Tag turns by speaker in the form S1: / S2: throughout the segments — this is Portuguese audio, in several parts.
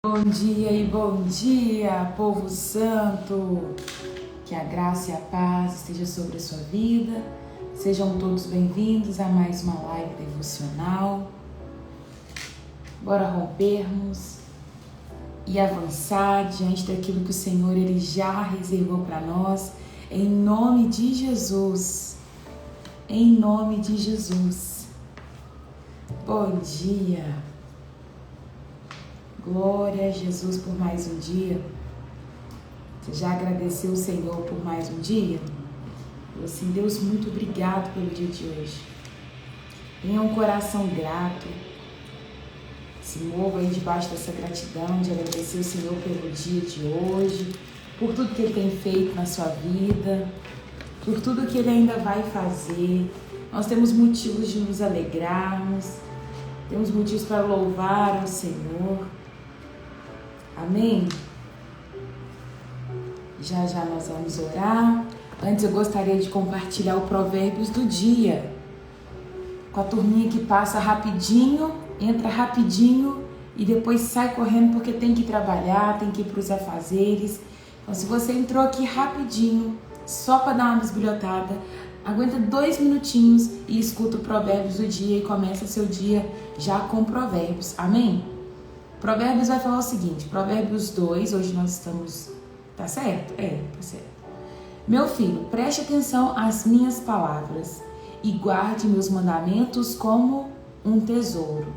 S1: Bom dia, povo santo! Que a graça e a paz esteja sobre a sua vida. Sejam todos bem-vindos a mais uma live devocional. Bora rompermos e avançar diante daquilo que o Senhor ele já reservou para nós, em nome de Jesus. Em nome de Jesus. Bom dia! Glória a Jesus por mais um dia. Você já agradeceu o Senhor por mais um dia? Assim, Deus, muito obrigado pelo dia de hoje. Tenha um coração grato. Se mova aí debaixo dessa gratidão de agradecer o Senhor pelo dia de hoje, por tudo que Ele tem feito na sua vida, por tudo que Ele ainda vai fazer. Nós temos motivos de nos alegrarmos, temos motivos para louvar ao Senhor. Amém? Já nós vamos orar. Antes eu gostaria de compartilhar o Provérbios do dia. Com a turminha que passa rapidinho, entra rapidinho e depois sai correndo porque tem que trabalhar, tem que ir para os afazeres. Então se você entrou aqui rapidinho, só para dar uma bisbilhotada, aguenta 2 minutinhos e escuta o Provérbios do dia e começa seu dia já com Provérbios. Amém? Provérbios vai falar o seguinte, Provérbios 2, hoje nós estamos... Tá certo? Tá certo. Meu filho, preste atenção às minhas palavras e guarde meus mandamentos como um tesouro.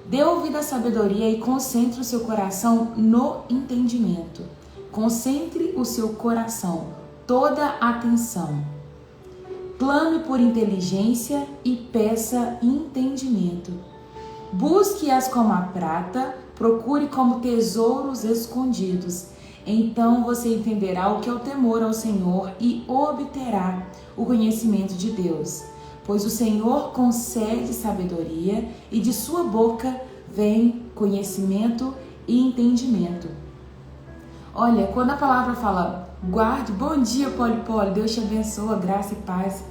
S1: Dê ouvido à sabedoria e concentre o seu coração no entendimento. Concentre o seu coração, toda a atenção. Clame por inteligência e peça entendimento. Busque-as como a prata, procure como tesouros escondidos. Então você entenderá o que é o temor ao Senhor e obterá o conhecimento de Deus. Pois o Senhor concede sabedoria e de sua boca vem conhecimento e entendimento. Olha, quando a palavra fala, guarde, bom dia, Poli, Deus te abençoe, graça e paz.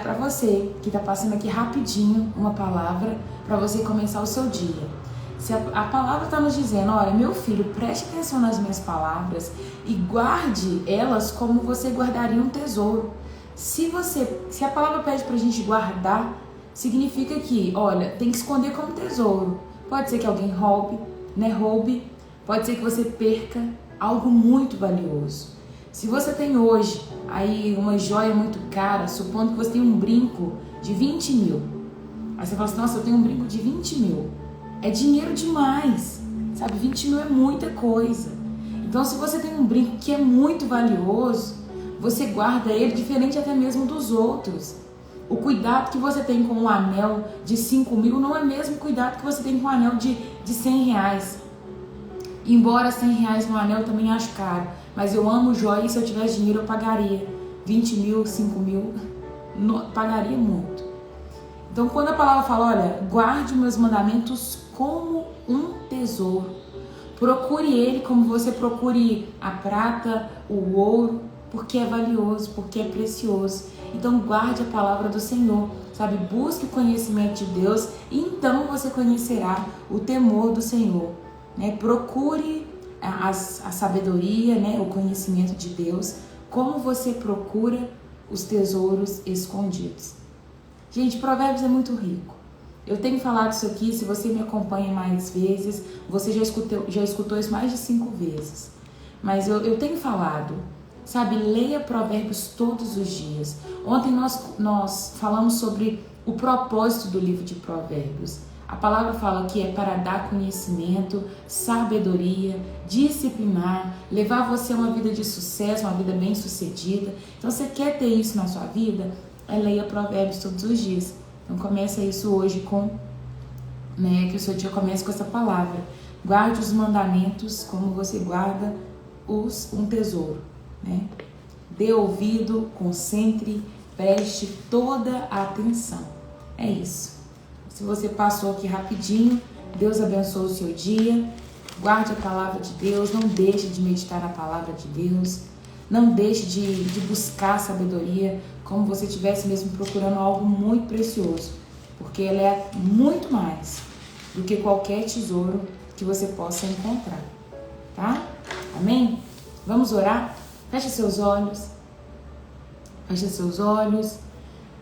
S1: Para você que está passando aqui rapidinho uma palavra para você começar o seu dia. Se a palavra está nos dizendo, olha, meu filho, preste atenção nas minhas palavras e guarde elas como você guardaria um tesouro. Se a palavra pede para a gente guardar, significa que, olha, tem que esconder como tesouro. Pode ser que alguém roube, pode ser que você perca algo muito valioso. Se você tem hoje aí uma joia muito cara, supondo que você tem um brinco de 20 mil. Aí você fala assim, nossa, eu tenho um brinco de 20 mil. É dinheiro demais, sabe? 20 mil é muita coisa. Então, se você tem um brinco que é muito valioso, você guarda ele diferente até mesmo dos outros. O cuidado que você tem com um anel de 5 mil não é o mesmo cuidado que você tem com um anel de 100 reais. Embora 100 reais no anel eu também acho caro. Mas eu amo joia e se eu tivesse dinheiro eu pagaria 20 mil, 5 mil, pagaria muito. Então quando a palavra fala, olha, guarde meus mandamentos como um tesouro. Procure ele como você procure a prata, o ouro, porque é valioso, porque é precioso. Então guarde a palavra do Senhor, sabe? Busque o conhecimento de Deus e então você conhecerá o temor do Senhor. Procure a sabedoria, o conhecimento de Deus, como você procura os tesouros escondidos. Gente, Provérbios é muito rico. Eu tenho falado isso aqui, se você me acompanha mais vezes, você já escutou isso mais de 5 vezes. Mas eu tenho falado, sabe, leia Provérbios todos os dias. Ontem nós falamos sobre o propósito do livro de Provérbios. A palavra fala que é para dar conhecimento, sabedoria, disciplinar, levar você a uma vida de sucesso, uma vida bem sucedida. Então, você quer ter isso na sua vida? Leia Provérbios todos os dias. Então, começa isso hoje que o seu dia comece com essa palavra. Guarde os mandamentos como você guarda um tesouro. Dê ouvido, concentre, preste toda a atenção. É isso. Se você passou aqui rapidinho, Deus abençoe o seu dia. Guarde a palavra de Deus, não deixe de meditar na palavra de Deus. Não deixe de buscar sabedoria como você estivesse mesmo procurando algo muito precioso. Porque ela é muito mais do que qualquer tesouro que você possa encontrar, tá? Amém? Vamos orar? Feche seus olhos. Feche seus olhos.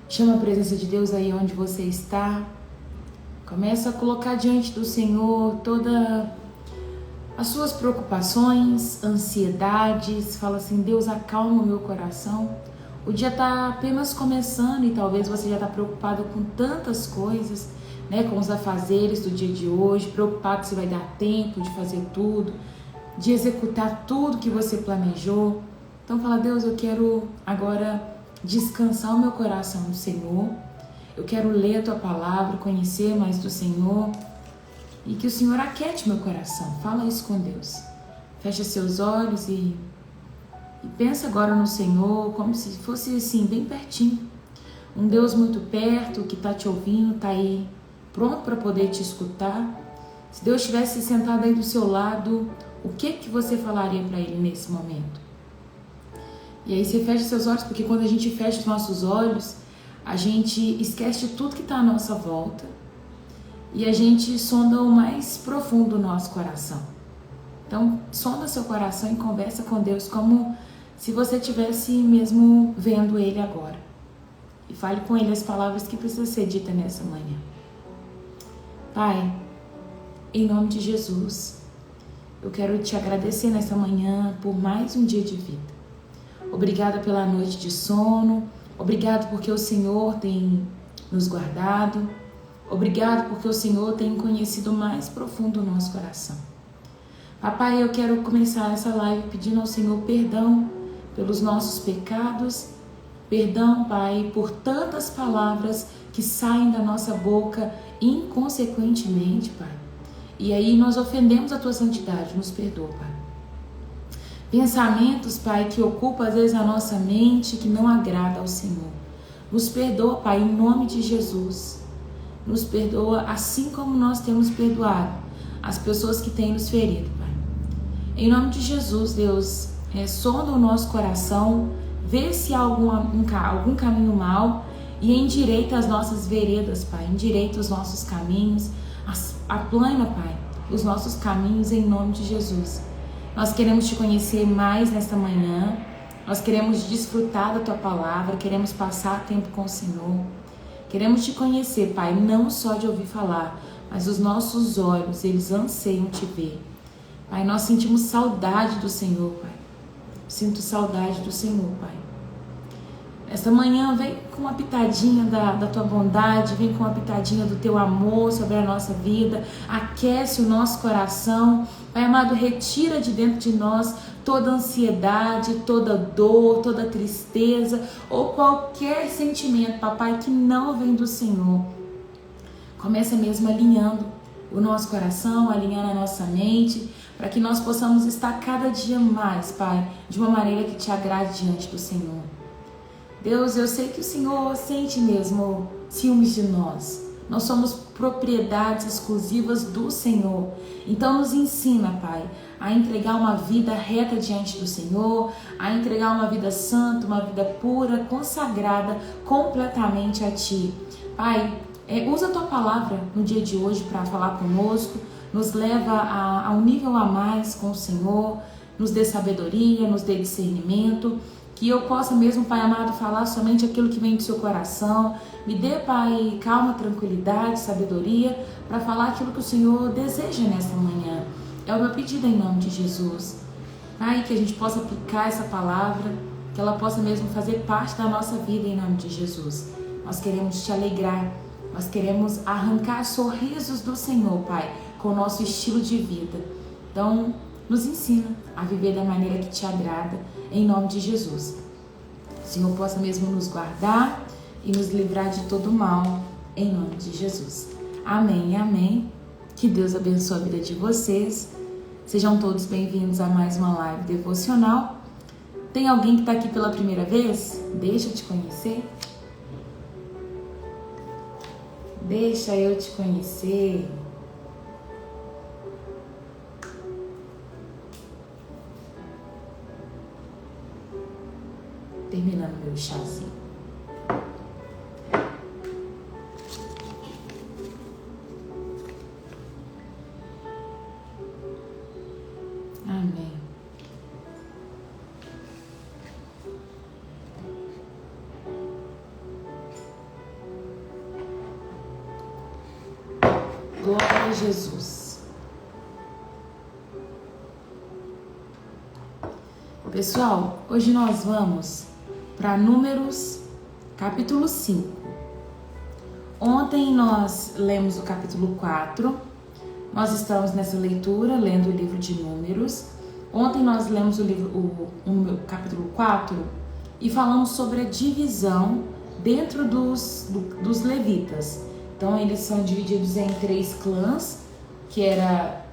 S1: Chama a presença de Deus aí onde você está. Começa a colocar diante do Senhor todas as suas preocupações, ansiedades. Fala assim: Deus, acalma o meu coração. O dia está apenas começando e talvez você já está preocupado com tantas coisas, né? Com os afazeres do dia de hoje, preocupado se vai dar tempo de fazer tudo, de executar tudo que você planejou. Então fala: Deus, eu quero agora descansar o meu coração no Senhor. Eu quero ler a Tua palavra, conhecer mais do Senhor e que o Senhor aquiete meu coração. Fala isso com Deus. Fecha seus olhos e pensa agora no Senhor como se fosse assim, bem pertinho. Um Deus muito perto, que está te ouvindo, está aí pronto para poder te escutar. Se Deus estivesse sentado aí do seu lado, o que você falaria para Ele nesse momento? E aí você fecha seus olhos, porque quando a gente fecha os nossos olhos, a gente esquece de tudo que está à nossa volta e a gente sonda o mais profundo do nosso coração. Então, sonda seu coração e conversa com Deus como se você estivesse mesmo vendo Ele agora. E fale com Ele as palavras que precisam ser ditas nessa manhã. Pai, em nome de Jesus, eu quero te agradecer nessa manhã por mais um dia de vida. Obrigada pela noite de sono, obrigado porque o Senhor tem nos guardado, obrigado porque o Senhor tem conhecido mais profundo o nosso coração. Papai, eu quero começar essa live pedindo ao Senhor perdão pelos nossos pecados, perdão, Pai, por tantas palavras que saem da nossa boca inconsequentemente, Pai. E aí nós ofendemos a Tua santidade, nos perdoa, Pai. Pensamentos, Pai, que ocupam às vezes a nossa mente, que não agrada ao Senhor. Nos perdoa, Pai, em nome de Jesus. Nos perdoa assim como nós temos perdoado as pessoas que têm nos ferido, Pai. Em nome de Jesus, Deus, sonda o nosso coração, vê se há algum caminho mau e endireita as nossas veredas, Pai. Endireita os nossos caminhos, aplana, Pai, os nossos caminhos em nome de Jesus. Nós queremos te conhecer mais nesta manhã, nós queremos desfrutar da Tua palavra, queremos passar tempo com o Senhor. Queremos te conhecer, Pai, não só de ouvir falar, mas os nossos olhos, eles anseiam te ver. Pai, nós sentimos saudade do Senhor, Pai. Sinto saudade do Senhor, Pai. Esta manhã vem com uma pitadinha da Tua bondade, vem com uma pitadinha do Teu amor sobre a nossa vida, aquece o nosso coração. Pai amado, retira de dentro de nós toda ansiedade, toda dor, toda tristeza ou qualquer sentimento, papai, que não vem do Senhor. Começa mesmo alinhando o nosso coração, alinhando a nossa mente, para que nós possamos estar cada dia mais, Pai, de uma maneira que te agrade diante do Senhor. Deus, eu sei que o Senhor sente mesmo ciúmes de nós. Nós somos propriedades exclusivas do Senhor. Então nos ensina, Pai, a entregar uma vida reta diante do Senhor, a entregar uma vida santa, uma vida pura, consagrada completamente a Ti. Pai, usa a Tua palavra no dia de hoje para falar conosco, nos leva a um nível a mais com o Senhor, nos dê sabedoria, nos dê discernimento, que eu possa mesmo, Pai amado, falar somente aquilo que vem do Seu coração. Me dê, Pai, calma, tranquilidade, sabedoria, para falar aquilo que o Senhor deseja nesta manhã. É o meu pedido em nome de Jesus. Pai, que a gente possa aplicar essa palavra, que ela possa mesmo fazer parte da nossa vida em nome de Jesus. Nós queremos Te alegrar, nós queremos arrancar sorrisos do Senhor, Pai, com o nosso estilo de vida. Então, nos ensina a viver da maneira que Te agrada, em nome de Jesus. O Senhor possa mesmo nos guardar e nos livrar de todo mal, em nome de Jesus. Amém e amém. Que Deus abençoe a vida de vocês. Sejam todos bem-vindos a mais uma live devocional. Tem alguém que está aqui pela primeira vez? Deixa eu te conhecer. Deixa eu te conhecer. Terminando meu chazinho. Amém. Glória a Jesus. Pessoal, hoje nós vamos para Números, capítulo 5. Ontem nós lemos o capítulo 4. Nós estamos nessa leitura, lendo o livro de Números. Ontem nós lemos o capítulo 4 e falamos sobre a divisão dentro dos levitas. Então, eles são divididos em 3 clãs, que era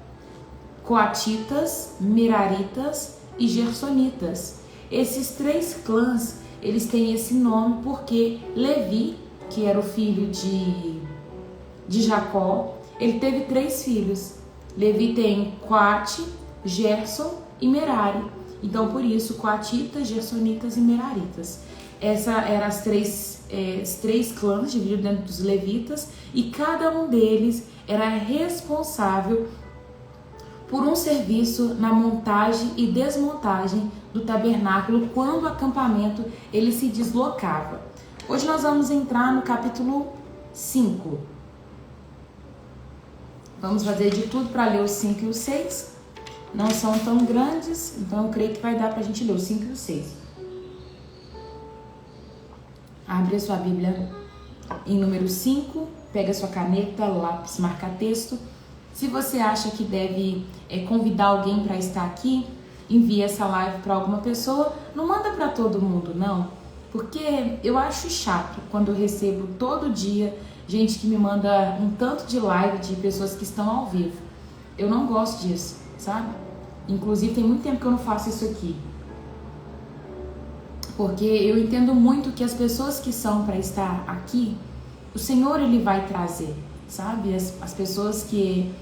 S1: coatitas, meraritas e gersonitas. Esses 3 clãs, eles têm esse nome porque Levi, que era o filho de Jacó, ele teve 3 filhos. Levi tem Coate, Gerson e Merari. Então, por isso, coatitas, gersonitas e meraritas. Essa eram os três clãs divididos dentro dos levitas, e cada um deles era responsável por um serviço na montagem e desmontagem do tabernáculo quando o acampamento ele se deslocava. Hoje nós vamos entrar no capítulo 5. Vamos fazer de tudo para ler os 5 e os 6. Não são tão grandes, então eu creio que vai dar para a gente ler os 5 e os 6. Abre a sua Bíblia em número 5, pega a sua caneta, lápis, marca texto. Se você acha que deve convidar alguém para estar aqui, envia essa live para alguma pessoa. Não manda para todo mundo, não, porque eu acho chato quando eu recebo todo dia gente que me manda um tanto de live de pessoas que estão ao vivo. Eu não gosto disso, sabe? Inclusive tem muito tempo que eu não faço isso aqui. Porque eu entendo muito que as pessoas que são para estar aqui, o Senhor ele vai trazer, sabe? As pessoas que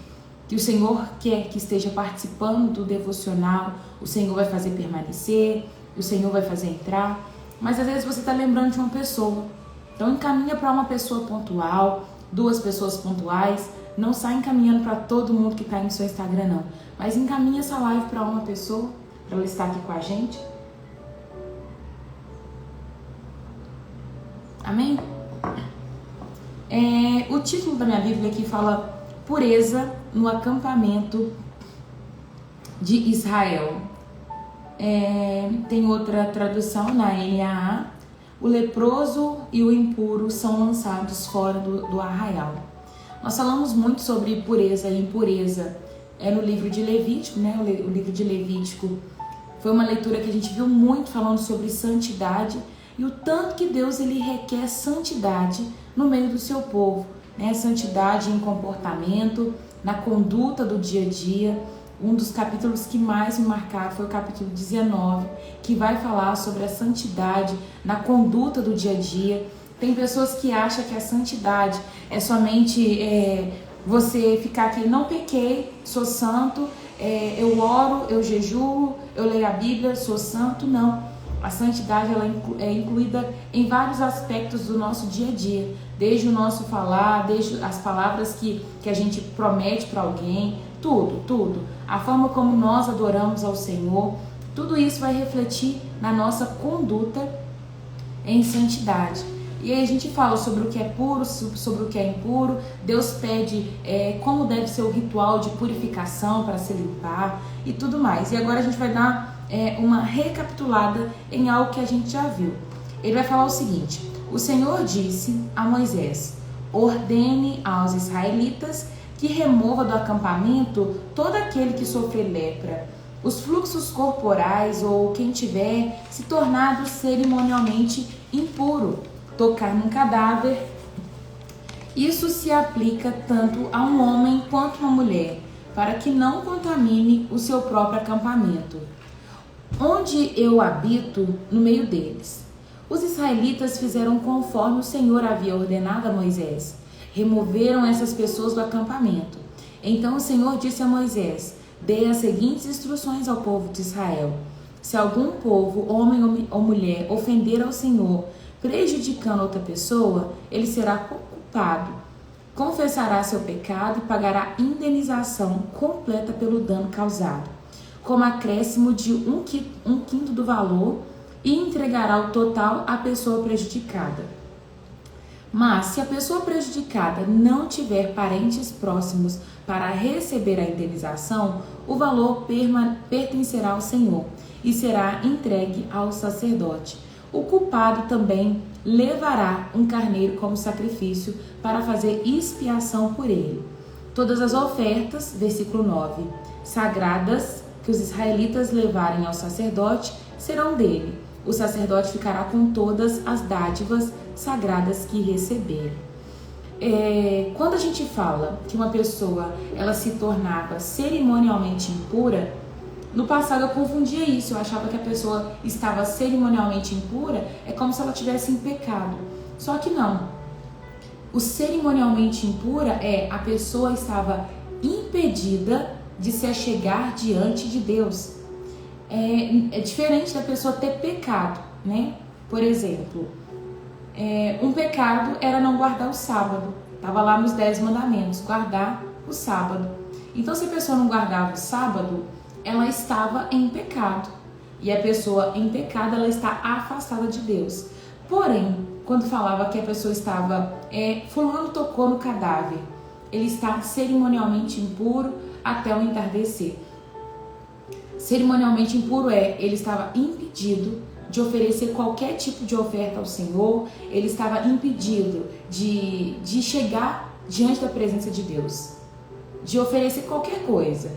S1: o Senhor quer que esteja participando do devocional, o Senhor vai fazer permanecer, o Senhor vai fazer entrar. Mas às vezes você está lembrando de uma pessoa. Então encaminha para uma pessoa pontual, 2 pessoas pontuais. Não sai encaminhando para todo mundo que está aí no seu Instagram, não. Mas encaminha essa live para uma pessoa, para ela estar aqui com a gente. Amém? O título da minha Bíblia aqui fala Pureza no acampamento de Israel. Tem outra tradução na NAA. O leproso e o impuro são lançados fora do arraial. Nós falamos muito sobre pureza e impureza no livro de Levítico, né? O livro de Levítico foi uma leitura que a gente viu muito falando sobre santidade e o tanto que Deus ele requer santidade no meio do seu povo, né? Santidade em comportamento, na conduta do dia a dia. Um dos capítulos que mais me marcaram foi o capítulo 19, que vai falar sobre a santidade na conduta do dia a dia. Tem pessoas que acham que a santidade é somente você ficar aqui, não pequei, sou santo, eu oro, eu jejuo, eu leio a Bíblia, sou santo. Não. A santidade ela é incluída em vários aspectos do nosso dia a dia, desde o nosso falar, desde as palavras que a gente promete para alguém, tudo. A forma como nós adoramos ao Senhor, tudo isso vai refletir na nossa conduta em santidade. E aí a gente fala sobre o que é puro, sobre o que é impuro. Deus pede como deve ser o ritual de purificação para se limpar e tudo mais. E agora a gente vai dar uma recapitulada em algo que a gente já viu. Ele vai falar o seguinte: o Senhor disse a Moisés: ordene aos israelitas que remova do acampamento todo aquele que sofrer lepra, os fluxos corporais ou quem tiver se tornado cerimonialmente impuro, tocar num cadáver. Isso se aplica tanto a um homem quanto a uma mulher, para que não contamine o seu próprio acampamento, onde eu habito no meio deles. Os israelitas fizeram conforme o Senhor havia ordenado a Moisés. Removeram essas pessoas do acampamento. Então o Senhor disse a Moisés: dê as seguintes instruções ao povo de Israel. Se algum povo, homem ou mulher, ofender ao Senhor, prejudicando outra pessoa, ele será culpado. Confessará seu pecado e pagará indenização completa pelo dano causado. como acréscimo de um quinto do valor, e entregará o total à pessoa prejudicada. Mas se a pessoa prejudicada não tiver parentes próximos para receber a indenização, o valor pertencerá ao Senhor e será entregue ao sacerdote. O culpado também levará um carneiro como sacrifício para fazer expiação por ele. Todas as ofertas, versículo 9, sagradas que os israelitas levarem ao sacerdote serão dele. O sacerdote ficará com todas as dádivas sagradas que receber. Quando a gente fala que uma pessoa ela se tornava cerimonialmente impura, no passado eu confundia isso, eu achava que a pessoa estava cerimonialmente impura, é como se ela estivesse em pecado. Só que não. O cerimonialmente impura é a pessoa estava impedida de se achegar diante de Deus. É diferente da pessoa ter pecado, né? Por exemplo, um pecado era não guardar o sábado. Estava lá nos 10 mandamentos, guardar o sábado. Então, se a pessoa não guardava o sábado, ela estava em pecado. E a pessoa em pecado, ela está afastada de Deus. Porém, quando falava que a pessoa estava, fulano tocou no cadáver, ele está cerimonialmente impuro até o entardecer. Cerimonialmente impuro ele estava impedido de oferecer qualquer tipo de oferta ao Senhor, ele estava impedido de chegar diante da presença de Deus, de oferecer qualquer coisa.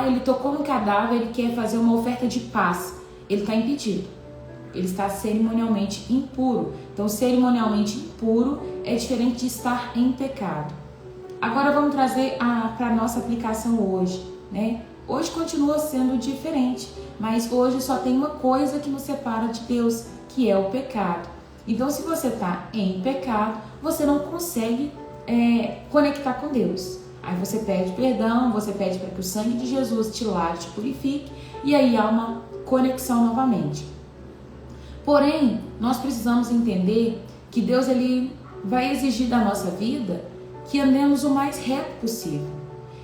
S1: Ele tocou no cadáver, ele quer fazer uma oferta de paz, ele está impedido, ele está cerimonialmente impuro. Então, cerimonialmente impuro é diferente de estar em pecado. Agora vamos trazer para a nossa aplicação hoje, né? Hoje continua sendo diferente, mas hoje só tem uma coisa que nos separa de Deus, que é o pecado. Então, se você está em pecado, você não consegue conectar com Deus. Aí você pede perdão, você pede para que o sangue de Jesus te lave, te purifique, e aí há uma conexão novamente. Porém, nós precisamos entender que Deus ele vai exigir da nossa vida que andemos o mais reto possível.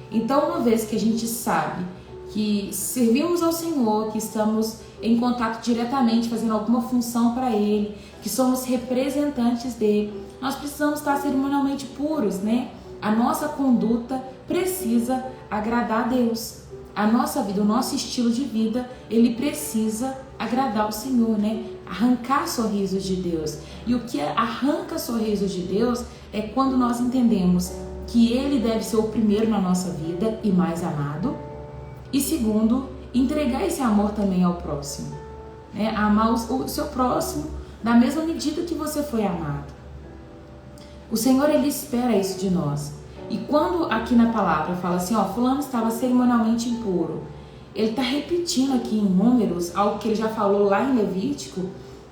S1: Então, uma vez que a gente sabe que servimos ao Senhor, que estamos em contato diretamente, fazendo alguma função para Ele, que somos representantes dele, nós precisamos estar cerimonialmente puros, né? A nossa conduta precisa agradar a Deus. A nossa vida, o nosso estilo de vida, ele precisa agradar o Senhor, né? Arrancar sorrisos de Deus. E o que arranca sorrisos de Deus é quando nós entendemos que Ele deve ser o primeiro na nossa vida e mais amado. E segundo, entregar esse amor também ao próximo, né? Amar o seu próximo da mesma medida que você foi amado. O Senhor, Ele espera isso de nós. E quando aqui na palavra fala assim, fulano estava cerimonialmente impuro, Ele está repetindo aqui em Números algo que Ele já falou lá em Levítico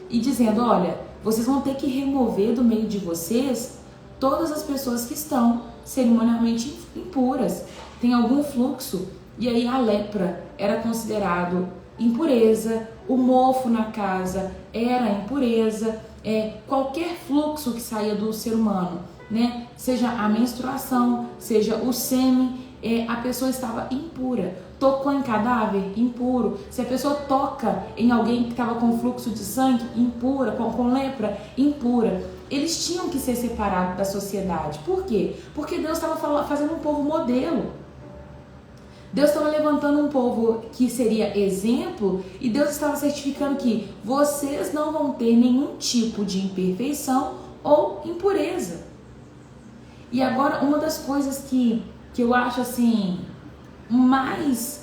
S1: e dizendo, olha, vocês vão ter que remover do meio de vocês todas as pessoas que estão cerimonialmente impuras, tem algum fluxo. E aí a lepra era considerado impureza, o mofo na casa era impureza, qualquer fluxo que saía do ser humano, né? Seja a menstruação, seja o sêmen, a pessoa estava impura. Tocou em cadáver? Impuro. Se a pessoa toca em alguém que estava com fluxo de sangue? Impura. Com lepra? Impura. Eles tinham que ser separados da sociedade. Por quê? Porque Deus estava fazendo um povo modelo. Deus estava levantando um povo que seria exemplo e Deus estava certificando que vocês não vão ter nenhum tipo de imperfeição ou impureza. E agora, uma das coisas que eu acho assim mais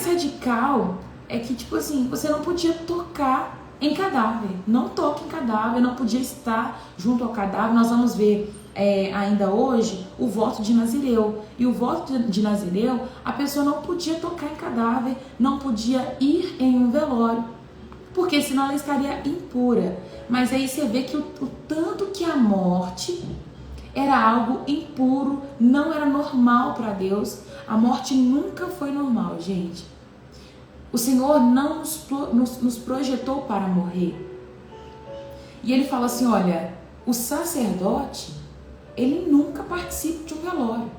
S1: radical é que, tipo assim, você não podia tocar em cadáver. Não toque em cadáver, não podia estar junto ao cadáver. Nós vamos ver ainda hoje o voto de Nazireu. E o voto de Nazireu, a pessoa não podia tocar em cadáver, não podia ir em um velório, porque senão ela estaria impura. Mas aí você vê que o tanto que a morte era algo impuro, não era normal para Deus. A morte nunca foi normal, gente. O Senhor não nos projetou para morrer. E Ele fala assim, olha, o sacerdote, ele nunca participa de um velório.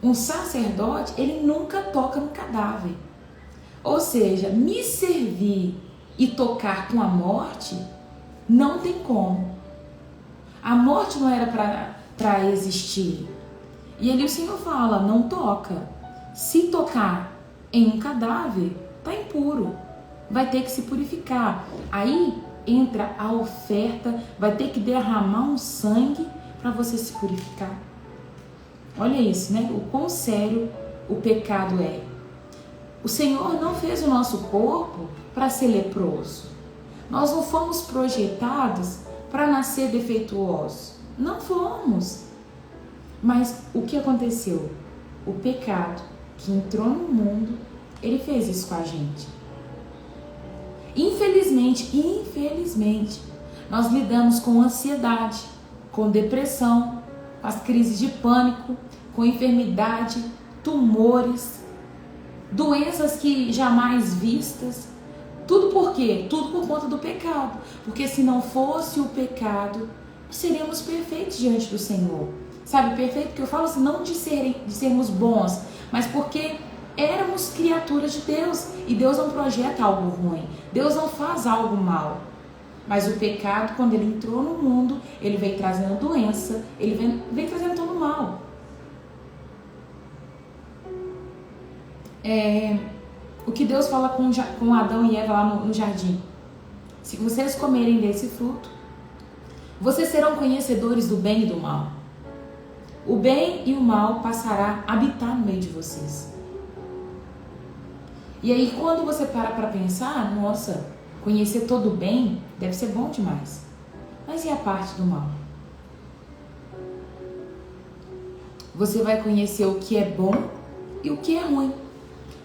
S1: Um sacerdote, ele nunca toca no cadáver. Ou seja, me servir e tocar com a morte, não tem como. A morte não era para existir. E ali o Senhor fala, não toca. Se tocar em um cadáver, está impuro. Vai ter que se purificar. Aí entra a oferta, vai ter que derramar um sangue para você se purificar. Olha isso, né? O quão sério o pecado é. O Senhor não fez o nosso corpo para ser leproso. Nós não fomos projetados para nascer defeituosos. Não fomos. Mas o que aconteceu? O pecado que entrou no mundo, ele fez isso com a gente. Infelizmente, nós lidamos com ansiedade, com depressão, com as crises de pânico, com enfermidade, tumores, doenças que jamais vistas. Tudo por quê? Tudo por conta do pecado. Porque se não fosse o pecado, seríamos perfeitos diante do Senhor. Sabe, perfeito que eu falo assim, não de sermos bons, mas porque éramos criaturas de Deus. E Deus não projeta algo ruim. Deus não faz algo mal. Mas o pecado, quando ele entrou no mundo, ele veio trazendo doença, ele vem trazendo todo o mal. O que Deus fala com Adão e Eva lá no jardim. Se vocês comerem desse fruto, vocês serão conhecedores do bem e do mal. O bem e o mal passará a habitar no meio de vocês. E aí quando você para pensar, nossa, conhecer todo o bem deve ser bom demais. Mas e a parte do mal? Você vai conhecer o que é bom e o que é ruim.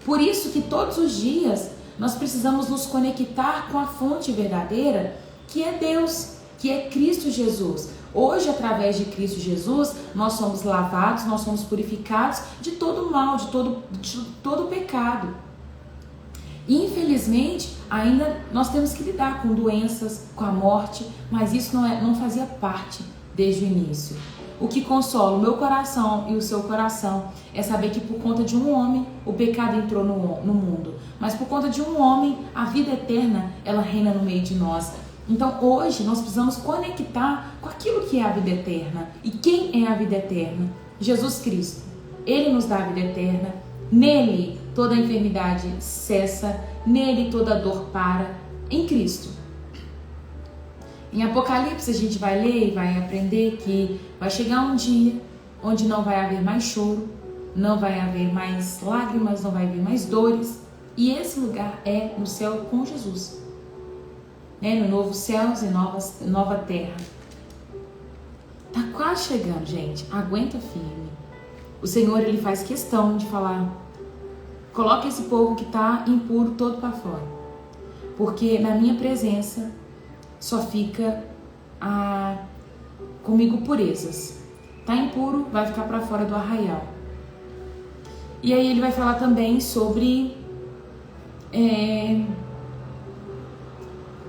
S1: Por isso que todos os dias nós precisamos nos conectar com a fonte verdadeira, que é Deus, que é Cristo Jesus. Hoje, através de Cristo Jesus, nós somos lavados, nós somos purificados de todo mal, de todo pecado. Infelizmente, ainda nós temos que lidar com doenças, com a morte, mas isso não fazia parte desde o início. O que consola o meu coração e o seu coração é saber que por conta de um homem, o pecado entrou no mundo. Mas por conta de um homem, a vida eterna, ela reina no meio de nós. Então hoje nós precisamos conectar com aquilo que é a vida eterna. E quem é a vida eterna? Jesus Cristo. Ele nos dá a vida eterna. Nele toda a enfermidade cessa. Nele toda a dor para. Em Cristo. Em Apocalipse a gente vai ler e vai aprender que vai chegar um dia onde não vai haver mais choro, não vai haver mais lágrimas, não vai haver mais dores. E esse lugar é no céu com Jesus. No novo céus e nova terra. Tá quase chegando, gente. Aguenta firme. O Senhor, ele faz questão de falar: coloca esse povo que tá impuro todo para fora. Porque na minha presença só fica comigo purezas. Tá impuro, vai ficar para fora do arraial. E aí ele vai falar também sobre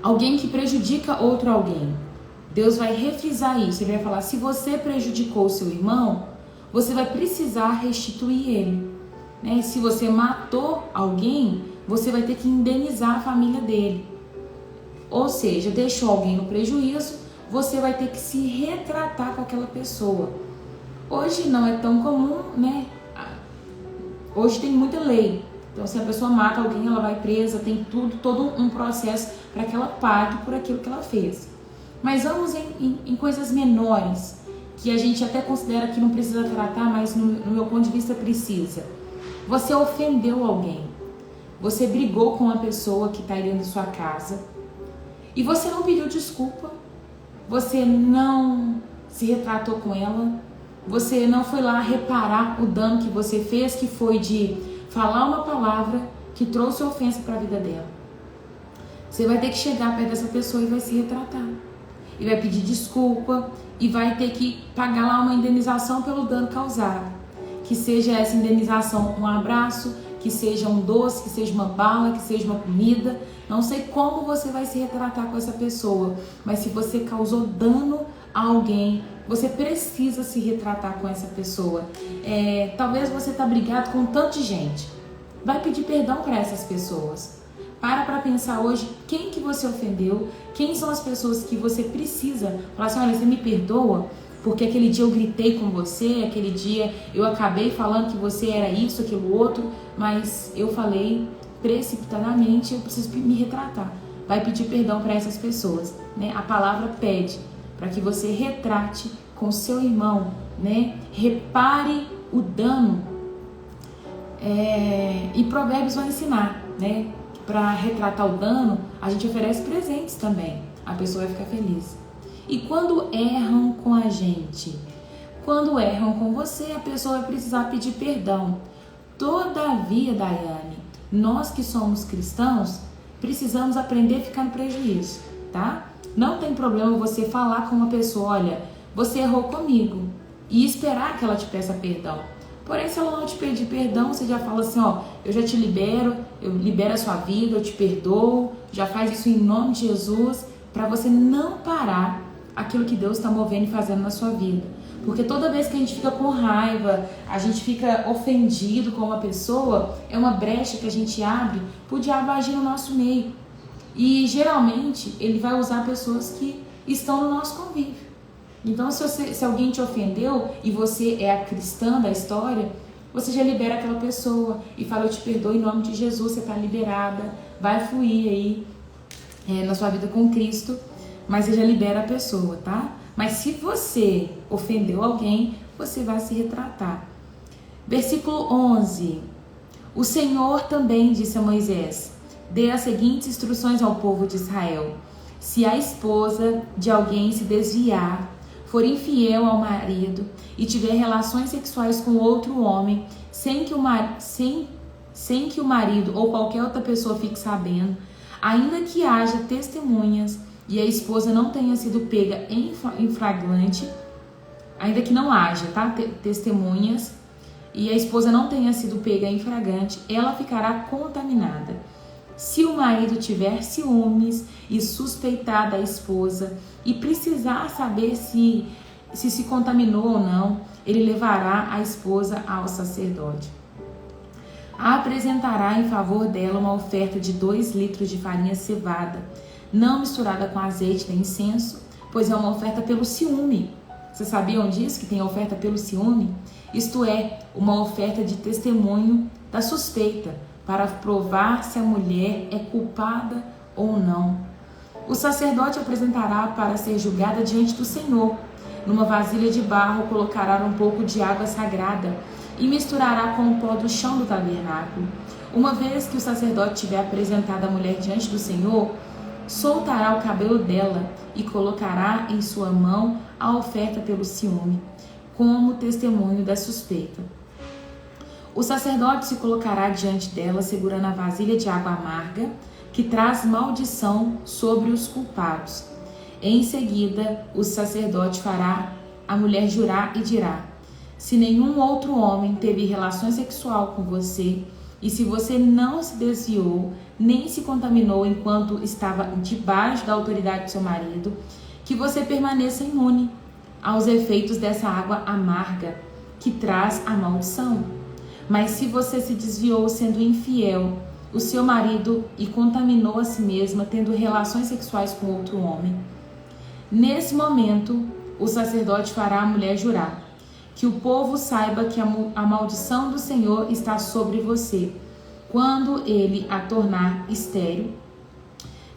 S1: alguém que prejudica outro alguém. Deus vai refrisar isso. Ele vai falar: se você prejudicou o seu irmão, você vai precisar restituir ele. Se você matou alguém, você vai ter que indenizar a família dele. Ou seja, deixou alguém no prejuízo, você vai ter que se retratar com aquela pessoa. Hoje não é tão comum, né? Hoje tem muita lei. Então, se a pessoa mata alguém, ela vai presa, tem todo um processo para que ela pague por aquilo que ela fez. Mas vamos em coisas menores, que a gente até considera que não precisa tratar, mas no meu ponto de vista precisa. Você ofendeu alguém. Você brigou com uma pessoa que está dentro da sua casa. E você não pediu desculpa, você não se retratou com ela, você não foi lá reparar o dano que você fez, que foi de falar uma palavra que trouxe ofensa para a vida dela. Você vai ter que chegar perto dessa pessoa e vai se retratar. E vai pedir desculpa e vai ter que pagar lá uma indenização pelo dano causado. Que seja essa indenização um abraço, que seja um doce, que seja uma bala, que seja uma comida. Não sei como você vai se retratar com essa pessoa, mas se você causou dano a alguém, você precisa se retratar com essa pessoa. Talvez você está brigado com tanta gente, vai pedir perdão para essas pessoas. Para pensar hoje quem que você ofendeu, quem são as pessoas que você precisa falar assim, olha, você me perdoa porque aquele dia eu gritei com você, aquele dia eu acabei falando que você era isso, aquilo outro, mas eu falei precipitadamente, eu preciso me retratar. Vai pedir perdão para essas pessoas, né? A palavra pede para que você retrate com seu irmão, né? Repare o dano. E Provérbios vai ensinar, né? Para retratar o dano, a gente oferece presentes também. A pessoa vai ficar feliz. E quando erram com a gente? Quando erram com você, a pessoa vai precisar pedir perdão. Todavia, Daiane, nós que somos cristãos, precisamos aprender a ficar no prejuízo, tá? Não tem problema você falar com uma pessoa, olha, você errou comigo, e esperar que ela te peça perdão. Porém, se ela não te pedir perdão, você já fala assim, ó, eu já te libero, eu libero a sua vida, eu te perdoo, já faz isso em nome de Jesus, para você não parar aquilo que Deus está movendo e fazendo na sua vida. Porque toda vez que a gente fica com raiva, a gente fica ofendido com uma pessoa, é uma brecha que a gente abre para o diabo agir no nosso meio. E geralmente ele vai usar pessoas que estão no nosso convívio. Então se alguém te ofendeu e você é a cristã da história, você já libera aquela pessoa e fala, eu te perdoo em nome de Jesus, você está liberada, vai fluir aí na sua vida com Cristo, mas você já libera a pessoa, tá? Mas se você ofendeu alguém, você vai se retratar. Versículo 11. O Senhor também disse a Moisés, dê as seguintes instruções ao povo de Israel. Se a esposa de alguém se desviar, for infiel ao marido e tiver relações sexuais com outro homem, sem que o marido ou qualquer outra pessoa fique sabendo, ainda que haja testemunhas e a esposa não tenha sido pega em flagrante, ainda que não haja, tá? Testemunhas, e a esposa não tenha sido pega em flagrante, ela ficará contaminada. Se o marido tiver ciúmes e suspeitar da esposa e precisar saber se contaminou ou não, ele levará a esposa ao sacerdote. Apresentará em favor dela uma oferta de 2 litros de farinha cevada, não misturada com azeite nem incenso, pois é uma oferta pelo ciúme. Vocês sabiam disso, que tem oferta pelo ciúme? Isto é, uma oferta de testemunho da suspeita, para provar se a mulher é culpada ou não. O sacerdote apresentará para ser julgada diante do Senhor. Numa vasilha de barro colocará um pouco de água sagrada e misturará com o pó do chão do tabernáculo. Uma vez que o sacerdote tiver apresentado a mulher diante do Senhor, soltará o cabelo dela e colocará em sua mão a oferta pelo ciúme, como testemunho da suspeita. O sacerdote se colocará diante dela, segurando a vasilha de água amarga, que traz maldição sobre os culpados. Em seguida, o sacerdote fará a mulher jurar e dirá: se nenhum outro homem teve relação sexual com você, e se você não se desviou, nem se contaminou enquanto estava debaixo da autoridade do seu marido, que você permaneça imune aos efeitos dessa água amarga, que traz a maldição. Mas se você se desviou sendo infiel, o seu marido, e contaminou a si mesma, tendo relações sexuais com outro homem, nesse momento, o sacerdote fará a mulher jurar: que o povo saiba que a maldição do Senhor está sobre você, quando ele a tornar estéril,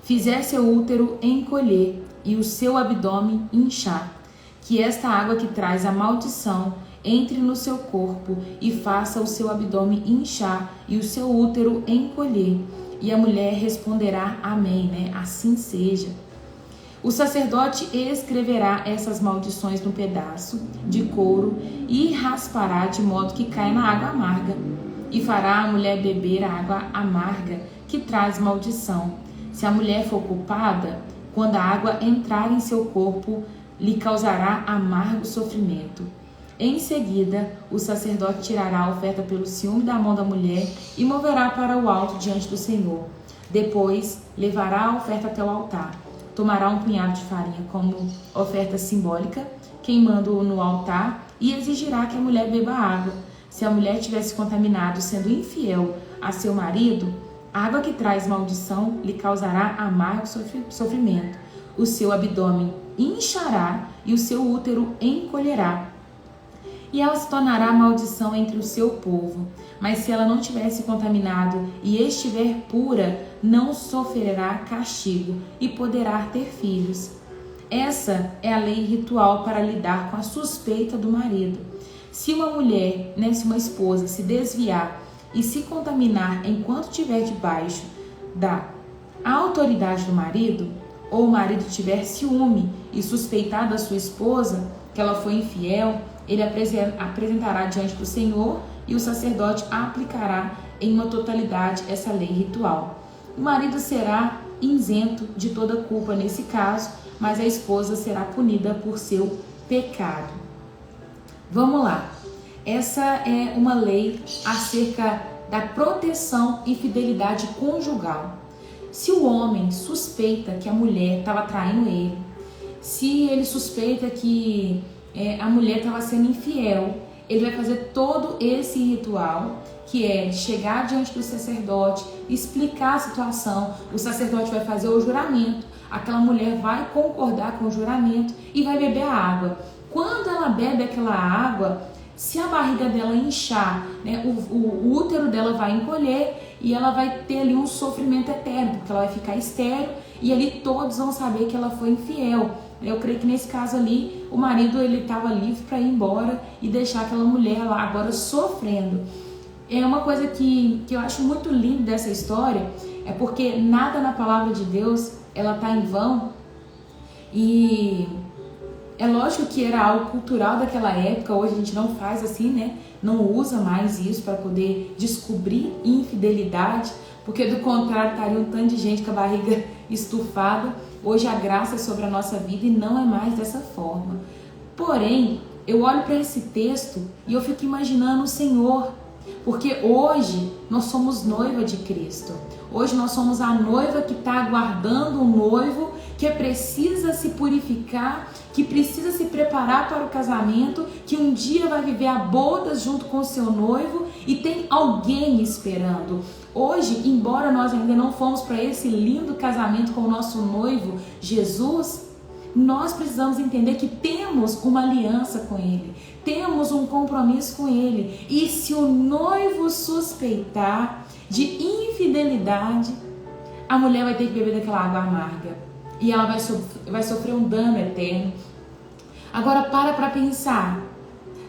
S1: fizer seu útero encolher e o seu abdômen inchar, que esta água que traz a maldição entre no seu corpo e faça o seu abdômen inchar e o seu útero encolher. E a mulher responderá amém, né? Assim seja. O sacerdote escreverá essas maldições no pedaço de couro e raspará de modo que caia na água amarga, e fará a mulher beber a água amarga que traz maldição. Se a mulher for culpada, quando a água entrar em seu corpo, lhe causará amargo sofrimento. Em seguida, o sacerdote tirará a oferta pelo ciúme da mão da mulher e moverá para o alto diante do Senhor. Depois, levará a oferta até o altar. Tomará um punhado de farinha como oferta simbólica, queimando-o no altar, e exigirá que a mulher beba água. Se a mulher tivesse contaminado sendo infiel a seu marido, a água que traz maldição lhe causará amargo sofrimento. O seu abdômen inchará e o seu útero encolherá. E ela se tornará maldição entre o seu povo. Mas se ela não tiver se contaminado e estiver pura, não sofrerá castigo e poderá ter filhos. Essa é a lei ritual para lidar com a suspeita do marido. Se uma mulher, se uma esposa se desviar e se contaminar enquanto estiver debaixo da autoridade do marido, ou o marido tiver ciúme e suspeitar da sua esposa que ela foi infiel, ele apresentará diante do Senhor e o sacerdote aplicará em uma totalidade essa lei ritual. O marido será isento de toda culpa nesse caso, mas a esposa será punida por seu pecado. Vamos lá. Essa é uma lei acerca da proteção e fidelidade conjugal. Se o homem suspeita que a mulher estava traindo ele, se ele suspeita que a mulher estava sendo infiel, ele vai fazer todo esse ritual, que é chegar diante do sacerdote, explicar a situação, o sacerdote vai fazer o juramento, aquela mulher vai concordar com o juramento e vai beber a água. Quando ela bebe aquela água, se a barriga dela inchar, o útero dela vai encolher e ela vai ter ali um sofrimento eterno, porque ela vai ficar estéril e ali todos vão saber que ela foi infiel. Eu creio que nesse caso ali, o marido ele estava livre para ir embora e deixar aquela mulher lá agora sofrendo. É uma coisa que eu acho muito lindo dessa história, é porque nada na palavra de Deus ela está em vão. E é lógico que era algo cultural daquela época, hoje a gente não faz assim, não usa mais isso para poder descobrir infidelidade, porque do contrário estaria um tanto de gente com a barriga estufada. Hoje a graça é sobre a nossa vida e não é mais dessa forma. Porém, eu olho para esse texto e eu fico imaginando o Senhor, porque hoje nós somos noiva de Cristo. Hoje nós somos a noiva que está aguardando um noivo que precisa se purificar, que precisa se preparar para o casamento, que um dia vai viver a bodas junto com o seu noivo e tem alguém esperando. Hoje, embora nós ainda não fomos para esse lindo casamento com o nosso noivo Jesus, nós precisamos entender que temos uma aliança com Ele, temos um compromisso com Ele. E se o noivo suspeitar de infidelidade, a mulher vai ter que beber daquela água amarga e ela vai sofrer um dano eterno. Agora para pensar,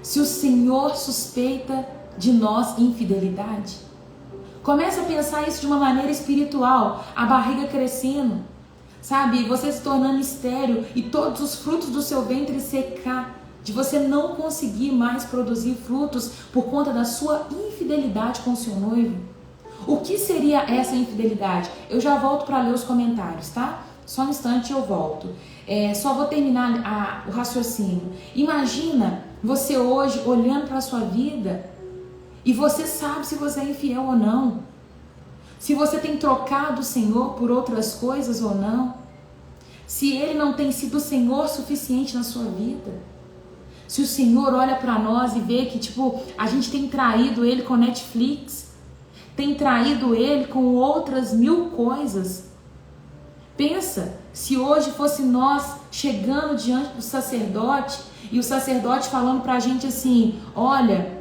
S1: se o Senhor suspeita de nós infidelidade, começa a pensar isso de uma maneira espiritual, a barriga crescendo, sabe? Você se tornando estéril e todos os frutos do seu ventre secar, de você não conseguir mais produzir frutos por conta da sua infidelidade com o seu noivo. O que seria essa infidelidade? Eu já volto para ler os comentários, tá? Só um instante eu volto. Só vou terminar o raciocínio. Imagina você hoje olhando para a sua vida e você sabe se você é infiel ou não. Se você tem trocado o Senhor por outras coisas ou não. Se Ele não tem sido o Senhor suficiente na sua vida. Se o Senhor olha para nós e vê que a gente tem traído Ele com Netflix, tem traído Ele com outras 1000 coisas. Pensa, se hoje fosse nós chegando diante do sacerdote e o sacerdote falando pra gente assim: olha,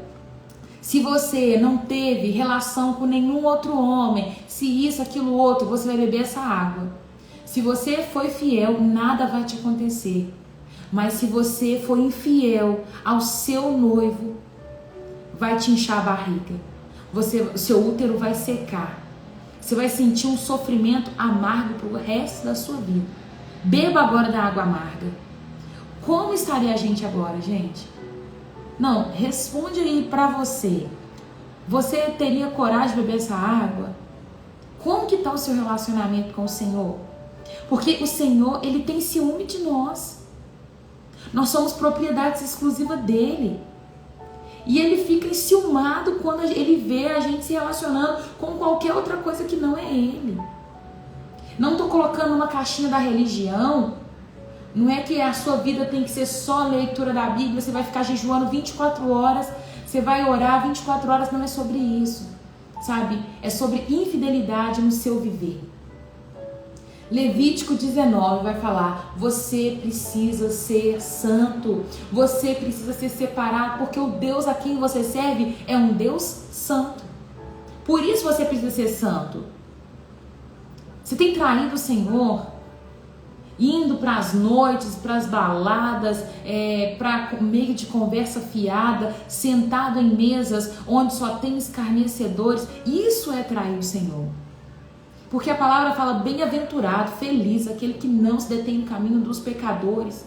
S1: se você não teve relação com nenhum outro homem, se isso, aquilo, outro, você vai beber essa água. Se você foi fiel, nada vai te acontecer. Mas se você for infiel ao seu noivo, vai te inchar a barriga. O seu útero vai secar. Você vai sentir um sofrimento amargo pro resto da sua vida. Beba agora da água amarga. Como estaria a gente agora, gente? Não, responde aí pra você. Você teria coragem de beber essa água? Como que tá o seu relacionamento com o Senhor? Porque o Senhor, Ele tem ciúme de nós. Nós somos propriedade exclusiva dEle. E Ele fica enciumado quando Ele vê a gente se relacionando com qualquer outra coisa que não é Ele. Não estou colocando numa caixinha da religião. Não é que a sua vida tem que ser só leitura da Bíblia, você vai ficar jejuando 24 horas, você vai orar 24 horas, não é sobre isso. sabe? É sobre infidelidade no seu viver. Levítico 19 vai falar: você precisa ser santo, você precisa ser separado, porque o Deus a quem você serve é um Deus santo. Por isso você precisa ser santo. Você tem traído o Senhor, indo para as noites, para as baladas, para meio de conversa fiada, sentado em mesas onde só tem escarnecedores. Isso é trair o Senhor. Porque a palavra fala: bem-aventurado, feliz, aquele que não se detém no caminho dos pecadores,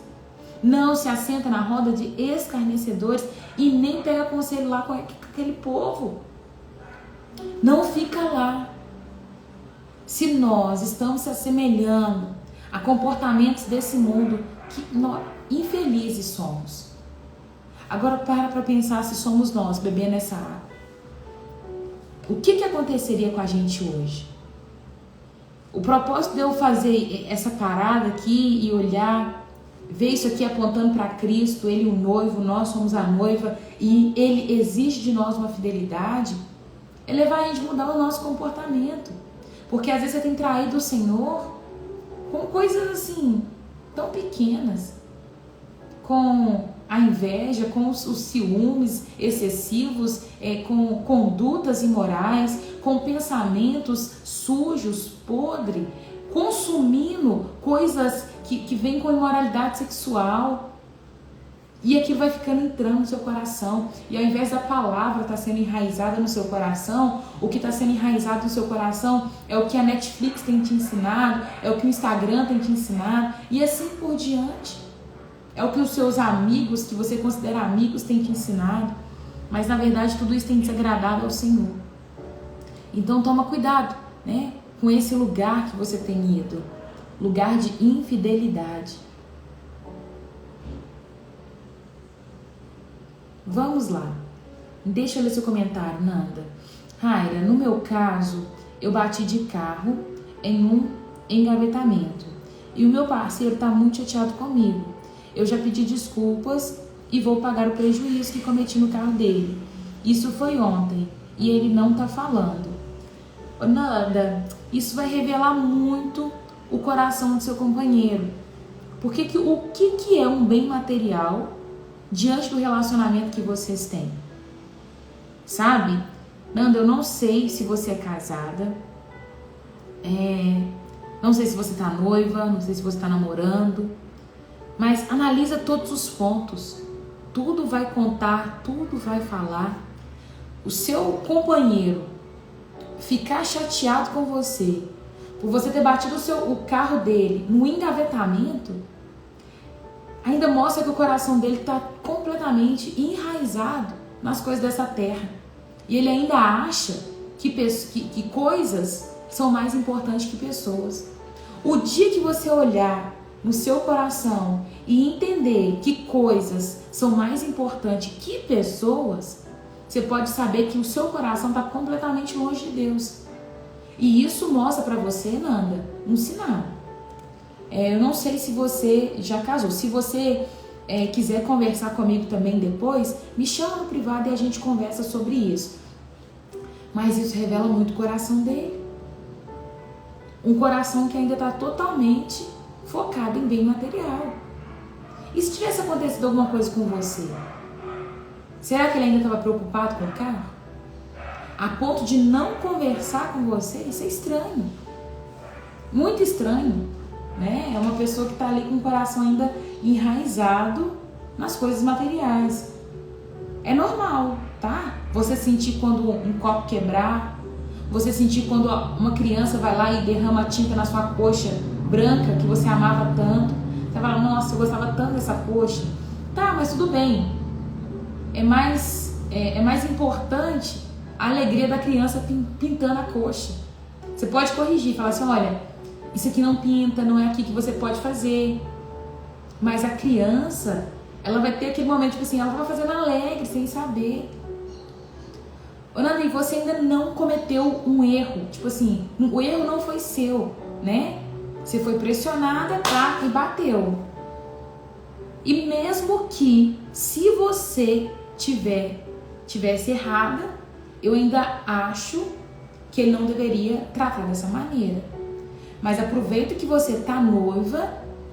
S1: não se assenta na roda de escarnecedores e nem pega conselho lá com aquele povo. Não fica lá. Se nós estamos se assemelhando a comportamentos desse mundo, que nós, infelizes somos. Agora para pensar se somos nós bebendo essa água. O que aconteceria com a gente hoje? O propósito de eu fazer essa parada aqui e olhar, ver isso aqui apontando para Cristo, Ele o noivo, nós somos a noiva e Ele exige de nós uma fidelidade, é levar a gente a mudar o nosso comportamento. Porque às vezes você tem traído o Senhor com coisas assim, tão pequenas, com a inveja, com os ciúmes excessivos, com condutas imorais, com pensamentos sujos, podres, consumindo coisas que vêm com imoralidade sexual. E aquilo vai ficando entrando no seu coração. E ao invés da palavra estar sendo enraizada no seu coração, o que está sendo enraizado no seu coração é o que a Netflix tem te ensinado, é o que o Instagram tem te ensinado, e assim por diante. É o que os seus amigos, que você considera amigos, têm te ensinado. Mas na verdade tudo isso tem desagradado ao Senhor. Então toma cuidado, né, com esse lugar que você tem ido. Lugar de infidelidade. Vamos lá. Deixa eu ler seu comentário, Nanda. Raira, no meu caso, eu bati de carro em um engavetamento. E o meu parceiro está muito chateado comigo. Eu já pedi desculpas e vou pagar o prejuízo que cometi no carro dele. Isso foi ontem e ele não está falando. Nanda, isso vai revelar muito o coração do seu companheiro. Porque o que é um bem material diante do relacionamento que vocês têm? Sabe? Nanda, eu não sei se você é casada, não sei se você tá noiva, não sei se você tá namorando, mas analisa todos os pontos. Tudo vai contar, tudo vai falar. O seu companheiro ficar chateado com você por você ter batido o carro dele no engavetamento, ainda mostra que o coração dele está completamente enraizado nas coisas dessa terra. E ele ainda acha que coisas são mais importantes que pessoas. O dia que você olhar no seu coração e entender que coisas são mais importantes que pessoas, você pode saber que o seu coração está completamente longe de Deus. E isso mostra para você, Nanda, um sinal. Eu não sei se você já casou. Se você quiser conversar comigo também depois, me chama no privado e a gente conversa sobre isso. Mas isso revela muito o coração dele. Um coração que ainda está totalmente focado em bem material. E se tivesse acontecido alguma coisa com você? Será que ele ainda estava preocupado com o carro? A ponto de não conversar com você? Isso é estranho. Muito estranho. Né? É uma pessoa que está ali com o coração ainda enraizado nas coisas materiais. É normal, tá? Você sentir quando um copo quebrar, você sentir quando uma criança vai lá e derrama tinta na sua coxa branca que você amava tanto. Você fala: nossa, eu gostava tanto dessa coxa. Tá, mas tudo bem. É mais importante a alegria da criança pintando a coxa. Você pode corrigir, falar assim: olha, isso aqui não pinta, não é aqui que você pode fazer. Mas a criança, ela vai ter aquele momento, tipo assim, ela vai fazendo alegre, sem saber. Ô Nanda, você ainda não cometeu um erro. Tipo assim, o erro não foi seu, né? Você foi pressionada, tá? E bateu. E mesmo que, se você tivesse errada, eu ainda acho que ele não deveria tratar dessa maneira. Mas aproveita que você está noiva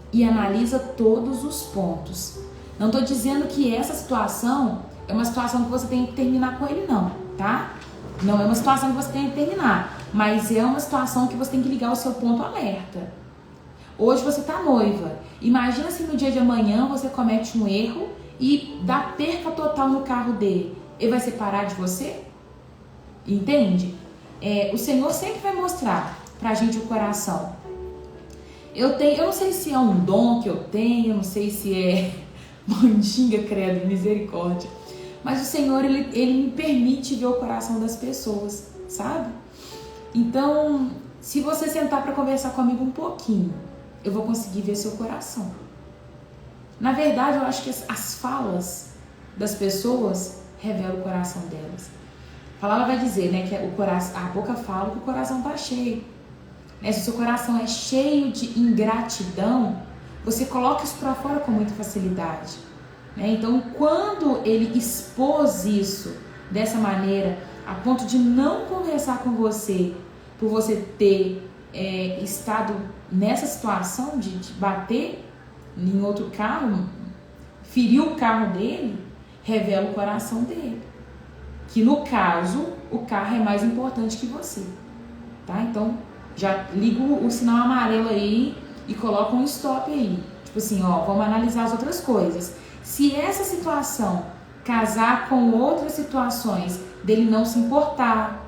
S1: e analisa todos os pontos. Não estou dizendo que essa situação é uma situação que você tem que terminar com ele, não, tá? Não é uma situação que você tem que terminar, mas é uma situação que você tem que ligar o seu ponto alerta. Hoje você está noiva. Imagina se no dia de amanhã você comete um erro e dá perca total no carro dele. Ele vai separar de você? Entende? O Senhor sempre vai mostrar pra gente o coração. Eu não sei se é um dom que eu tenho, eu não sei se é mandinga, credo, misericórdia. Mas o Senhor, ele me permite ver o coração das pessoas, sabe? Então, se você sentar para conversar comigo um pouquinho, eu vou conseguir ver seu coração. Na verdade, eu acho que as falas das pessoas revelam o coração delas. A palavra vai dizer, né, que a boca fala que o coração está cheio. Se o seu coração é cheio de ingratidão, você coloca isso para fora com muita facilidade. Então, quando ele expôs isso dessa maneira, a ponto de não conversar com você, por você ter estado nessa situação de bater em outro carro, ferir o carro dele, revela o coração dele. Que no caso, o carro é mais importante que você. Tá? Então, já liga o sinal amarelo aí e coloca um stop aí. Tipo assim, vamos analisar as outras coisas. Se essa situação casar com outras situações, dele não se importar,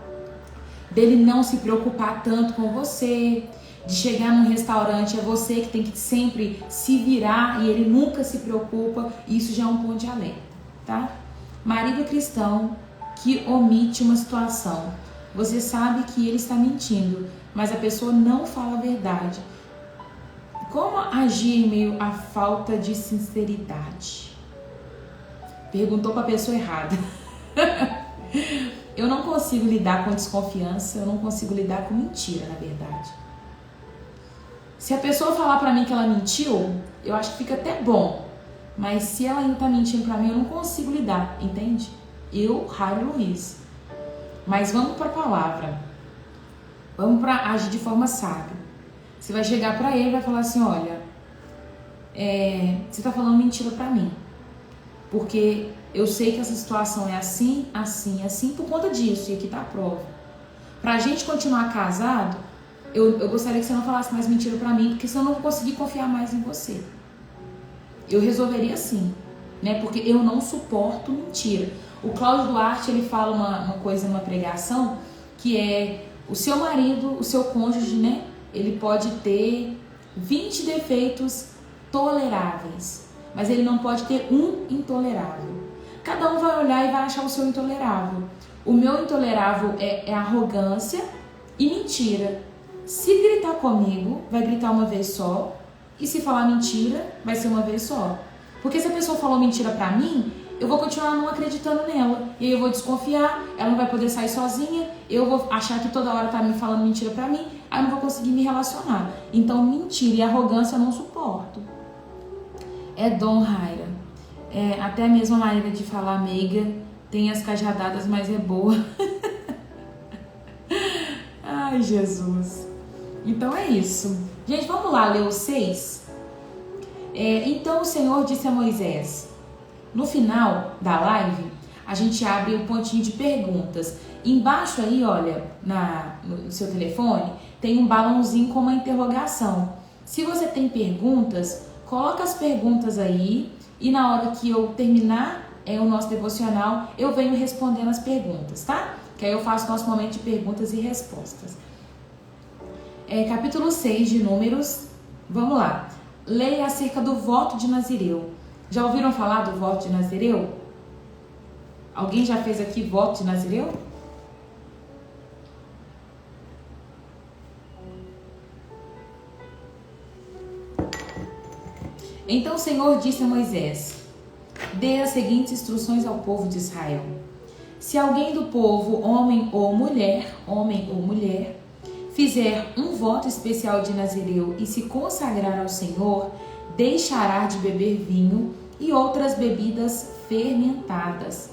S1: dele não se preocupar tanto com você, de chegar num restaurante, é você que tem que sempre se virar e ele nunca se preocupa, isso já é um ponto de alerta, tá? Marido cristão que omite uma situação, você sabe que ele está mentindo, mas a pessoa não fala a verdade. Como agir em meio à falta de sinceridade? Perguntou para a pessoa errada. Eu não consigo lidar com desconfiança, eu não consigo lidar com mentira, na verdade. Se a pessoa falar para mim que ela mentiu, eu acho que fica até bom. Mas se ela ainda tá mentindo para mim, eu não consigo lidar, entende? Eu, Raio Luiz. Mas vamos para a palavra. Vamos para agir de forma sábia. Você vai chegar para ele e vai falar assim, olha, você tá falando mentira para mim. Porque eu sei que essa situação é assim, assim, assim, por conta disso. E aqui tá a prova. Pra gente continuar casado, eu gostaria que você não falasse mais mentira pra mim, porque senão eu não vou conseguir confiar mais em você. Eu resolveria assim, né? Porque eu não suporto mentira. O Cláudio Duarte, ele fala uma coisa numa pregação, que é o seu marido, o seu cônjuge, né? Ele pode ter 20 defeitos toleráveis, mas ele não pode ter um intolerável. Cada um vai olhar e vai achar o seu intolerável. O meu intolerável é arrogância e mentira. Se gritar comigo, vai gritar uma vez só. E se falar mentira, vai ser uma vez só. Porque se a pessoa falou mentira pra mim, eu vou continuar não acreditando nela. E aí eu vou desconfiar, ela não vai poder sair sozinha, eu vou achar que toda hora tá me falando mentira pra mim, aí eu não vou conseguir me relacionar. Então mentira e arrogância eu não suporto. É dom, Raira. Até a mesma maneira de falar meiga, tem as cajadadas, mas é boa. Ai, Jesus. Então é isso. Gente, vamos lá ler o 6. Então o Senhor disse a Moisés. No final da live, a gente abre o pontinho de perguntas. Embaixo aí, olha, no seu telefone, tem um balãozinho com uma interrogação. Se você tem perguntas, coloca as perguntas aí e na hora que eu terminar o nosso devocional, eu venho respondendo as perguntas, tá? Que aí eu faço nosso momento de perguntas e respostas. Capítulo 6 de Números, vamos lá. Leia acerca do voto de Nazireu. Já ouviram falar do voto de Nazireu? Alguém já fez aqui voto de Nazireu? Então o Senhor disse a Moisés: dê as seguintes instruções ao povo de Israel. Se alguém do povo, homem ou mulher, fizer um voto especial de Nazireu e se consagrar ao Senhor, deixará de beber vinho e outras bebidas fermentadas.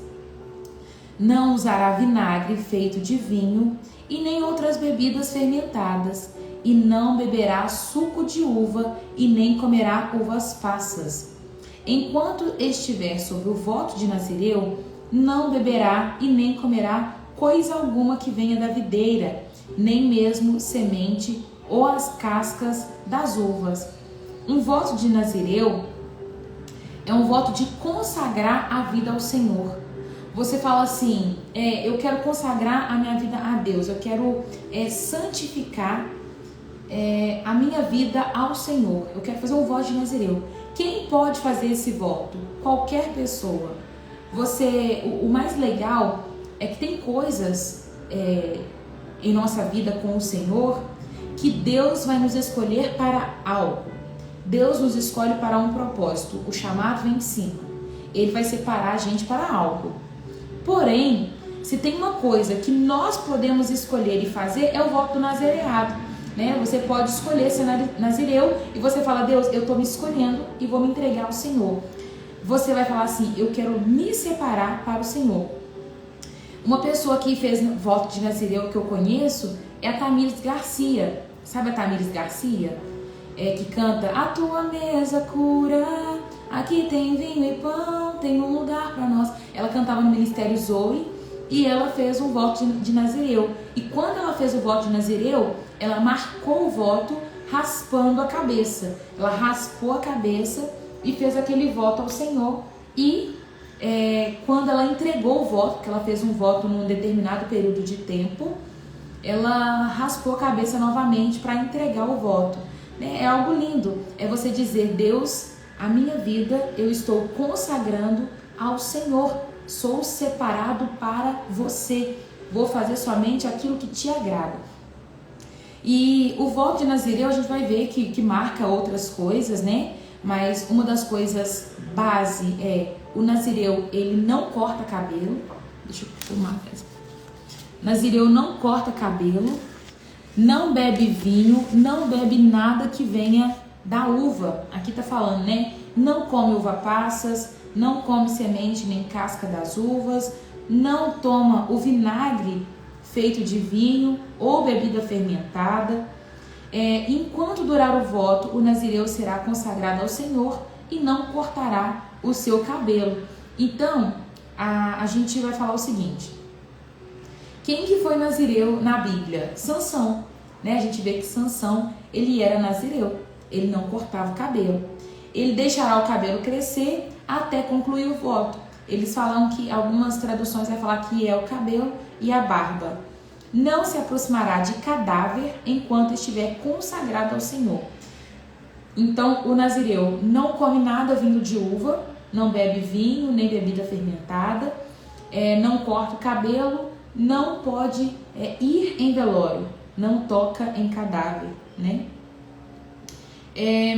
S1: Não usará vinagre feito de vinho e nem outras bebidas fermentadas, e não beberá suco de uva e nem comerá uvas passas. Enquanto estiver sob o voto de Nazireu, não beberá e nem comerá coisa alguma que venha da videira, nem mesmo semente ou as cascas das uvas. Um voto de Nazireu é um voto de consagrar a vida ao Senhor. Você fala assim, eu quero consagrar a minha vida a Deus, eu quero santificar a minha vida ao Senhor, eu quero fazer um voto de Nazireu. Quem pode fazer esse voto? Qualquer pessoa. O mais legal é que tem coisas em nossa vida com o Senhor que Deus vai nos escolher para algo. Deus nos escolhe para um propósito. O chamado vem de cima. Ele vai separar a gente para algo. Porém, se tem uma coisa que nós podemos escolher e fazer, é o voto do nazireado, né? Você pode escolher ser nazireu e você fala, Deus, eu estou me escolhendo e vou me entregar ao Senhor. Você vai falar assim, eu quero me separar para o Senhor. Uma pessoa que fez voto de nazireu que eu conheço é a Tamires Garcia. Sabe a Tamires Garcia? Que canta, a tua mesa cura, aqui tem vinho e pão, tem um lugar para nós. Ela cantava no Ministério Zoe e ela fez um voto de nazireu. E quando ela fez o voto de nazireu, ela marcou o voto raspando a cabeça. Ela raspou a cabeça e fez aquele voto ao Senhor. E quando ela entregou o voto, porque ela fez um voto num determinado período de tempo, ela raspou a cabeça novamente para entregar o voto. É algo lindo, é você dizer, Deus, a minha vida eu estou consagrando ao Senhor, sou separado para você, vou fazer somente aquilo que te agrada. E o voto de nazireu a gente vai ver que marca outras coisas, né? Mas uma das coisas base é o nazireu, ele não corta cabelo. Deixa eu filmar. Nazireu não corta cabelo, não bebe vinho, não bebe nada que venha da uva. Aqui tá falando, né? Não come uva passas, não come semente nem casca das uvas, não toma o vinagre feito de vinho ou bebida fermentada. Enquanto durar o voto, o nazireu será consagrado ao Senhor e não cortará o seu cabelo. Então, a gente vai falar o seguinte. Quem que foi nazireu na Bíblia? Sansão, né? A gente vê que Sansão, ele era nazireu, ele não cortava o cabelo. Ele deixará o cabelo crescer até concluir o voto. Eles falam que, algumas traduções vai falar que é o cabelo e a barba. Não se aproximará de cadáver enquanto estiver consagrado ao Senhor. Então, o nazireu não come nada vindo de uva, não bebe vinho, nem bebida fermentada, não corta o cabelo, não pode ir em velório, não toca em cadáver, né?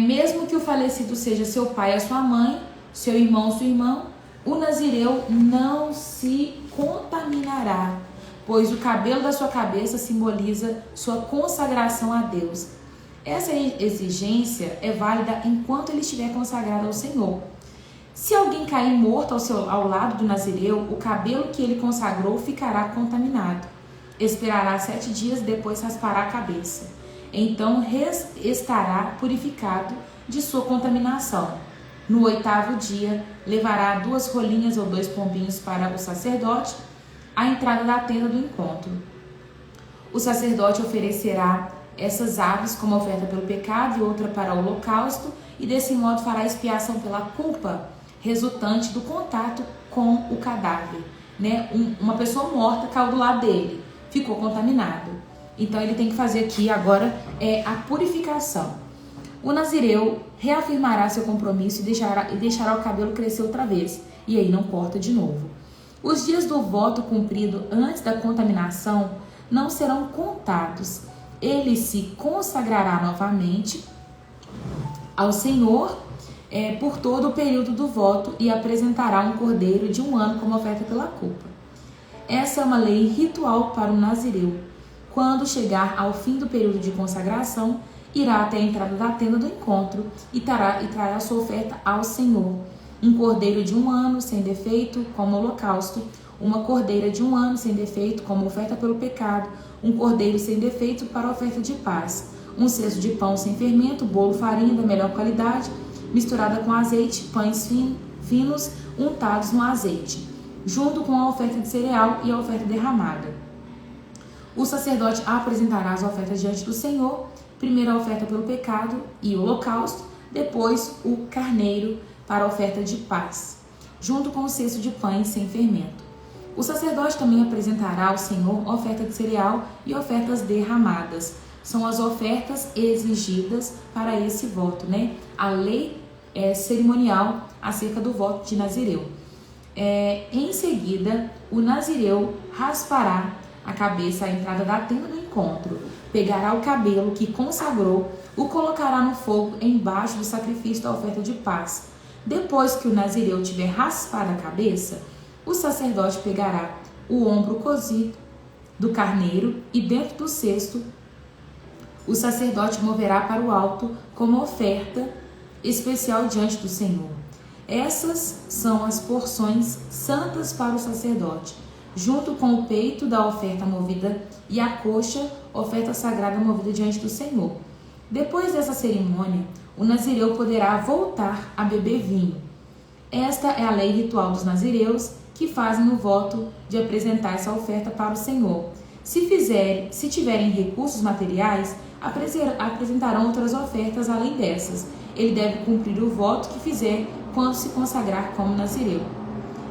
S1: Mesmo que o falecido seja seu pai ou sua mãe, seu irmão ou sua irmã, o nazireu não se contaminará, pois o cabelo da sua cabeça simboliza sua consagração a Deus. Essa exigência é válida enquanto ele estiver consagrado ao Senhor. Se alguém cair morto ao lado do nazireu, o cabelo que ele consagrou ficará contaminado. Esperará 7 dias, depois raspará a cabeça. Então estará purificado de sua contaminação. No 8º dia, levará 2 rolinhas ou 2 pombinhos para o sacerdote à entrada da tenda do encontro. O sacerdote oferecerá essas aves como oferta pelo pecado e outra para o holocausto, e desse modo fará expiação pela culpa resultante do contato com o cadáver, né? Uma pessoa morta caiu do lado dele, ficou contaminado. Então ele tem que fazer aqui agora a purificação. O nazireu reafirmará seu compromisso e deixará o cabelo crescer outra vez, e aí não corta de novo. Os dias do voto cumprido antes da contaminação não serão contados. Ele se consagrará novamente ao Senhor por todo o período do voto e apresentará um cordeiro de 1 ano como oferta pela culpa. Essa é uma lei ritual para o nazireu. Quando chegar ao fim do período de consagração, irá até a entrada da tenda do encontro e trará sua oferta ao Senhor. Um cordeiro de 1 ano, sem defeito, como holocausto, uma cordeira de 1 ano sem defeito como oferta pelo pecado, um cordeiro sem defeito para oferta de paz, um cesto de pão sem fermento, bolo farinha da melhor qualidade, misturada com azeite, pães finos untados no azeite, junto com a oferta de cereal e a oferta derramada. O sacerdote apresentará as ofertas diante do Senhor, primeiro a oferta pelo pecado e o holocausto, depois o carneiro para a oferta de paz, junto com o cesto de pães sem fermento. O sacerdote também apresentará ao Senhor oferta de cereal e ofertas derramadas. São as ofertas exigidas para esse voto, né? A lei cerimonial acerca do voto de Nazireu. Em seguida, o Nazireu raspará a cabeça à entrada da tenda do encontro, pegará o cabelo que consagrou, o colocará no fogo embaixo do sacrifício da oferta de paz. Depois que o Nazireu tiver raspado a cabeça, o sacerdote pegará o ombro cozido do carneiro e dentro do cesto o sacerdote moverá para o alto como oferta especial diante do Senhor. Essas são as porções santas para o sacerdote, junto com o peito da oferta movida e a coxa, oferta sagrada movida diante do Senhor. Depois dessa cerimônia, o nazireu poderá voltar a beber vinho. Esta é a lei ritual dos nazireus que fazem o voto de apresentar essa oferta para o Senhor. Se tiverem recursos materiais, apresentarão outras ofertas além dessas. Ele deve cumprir o voto que fizer quando se consagrar como nazireu.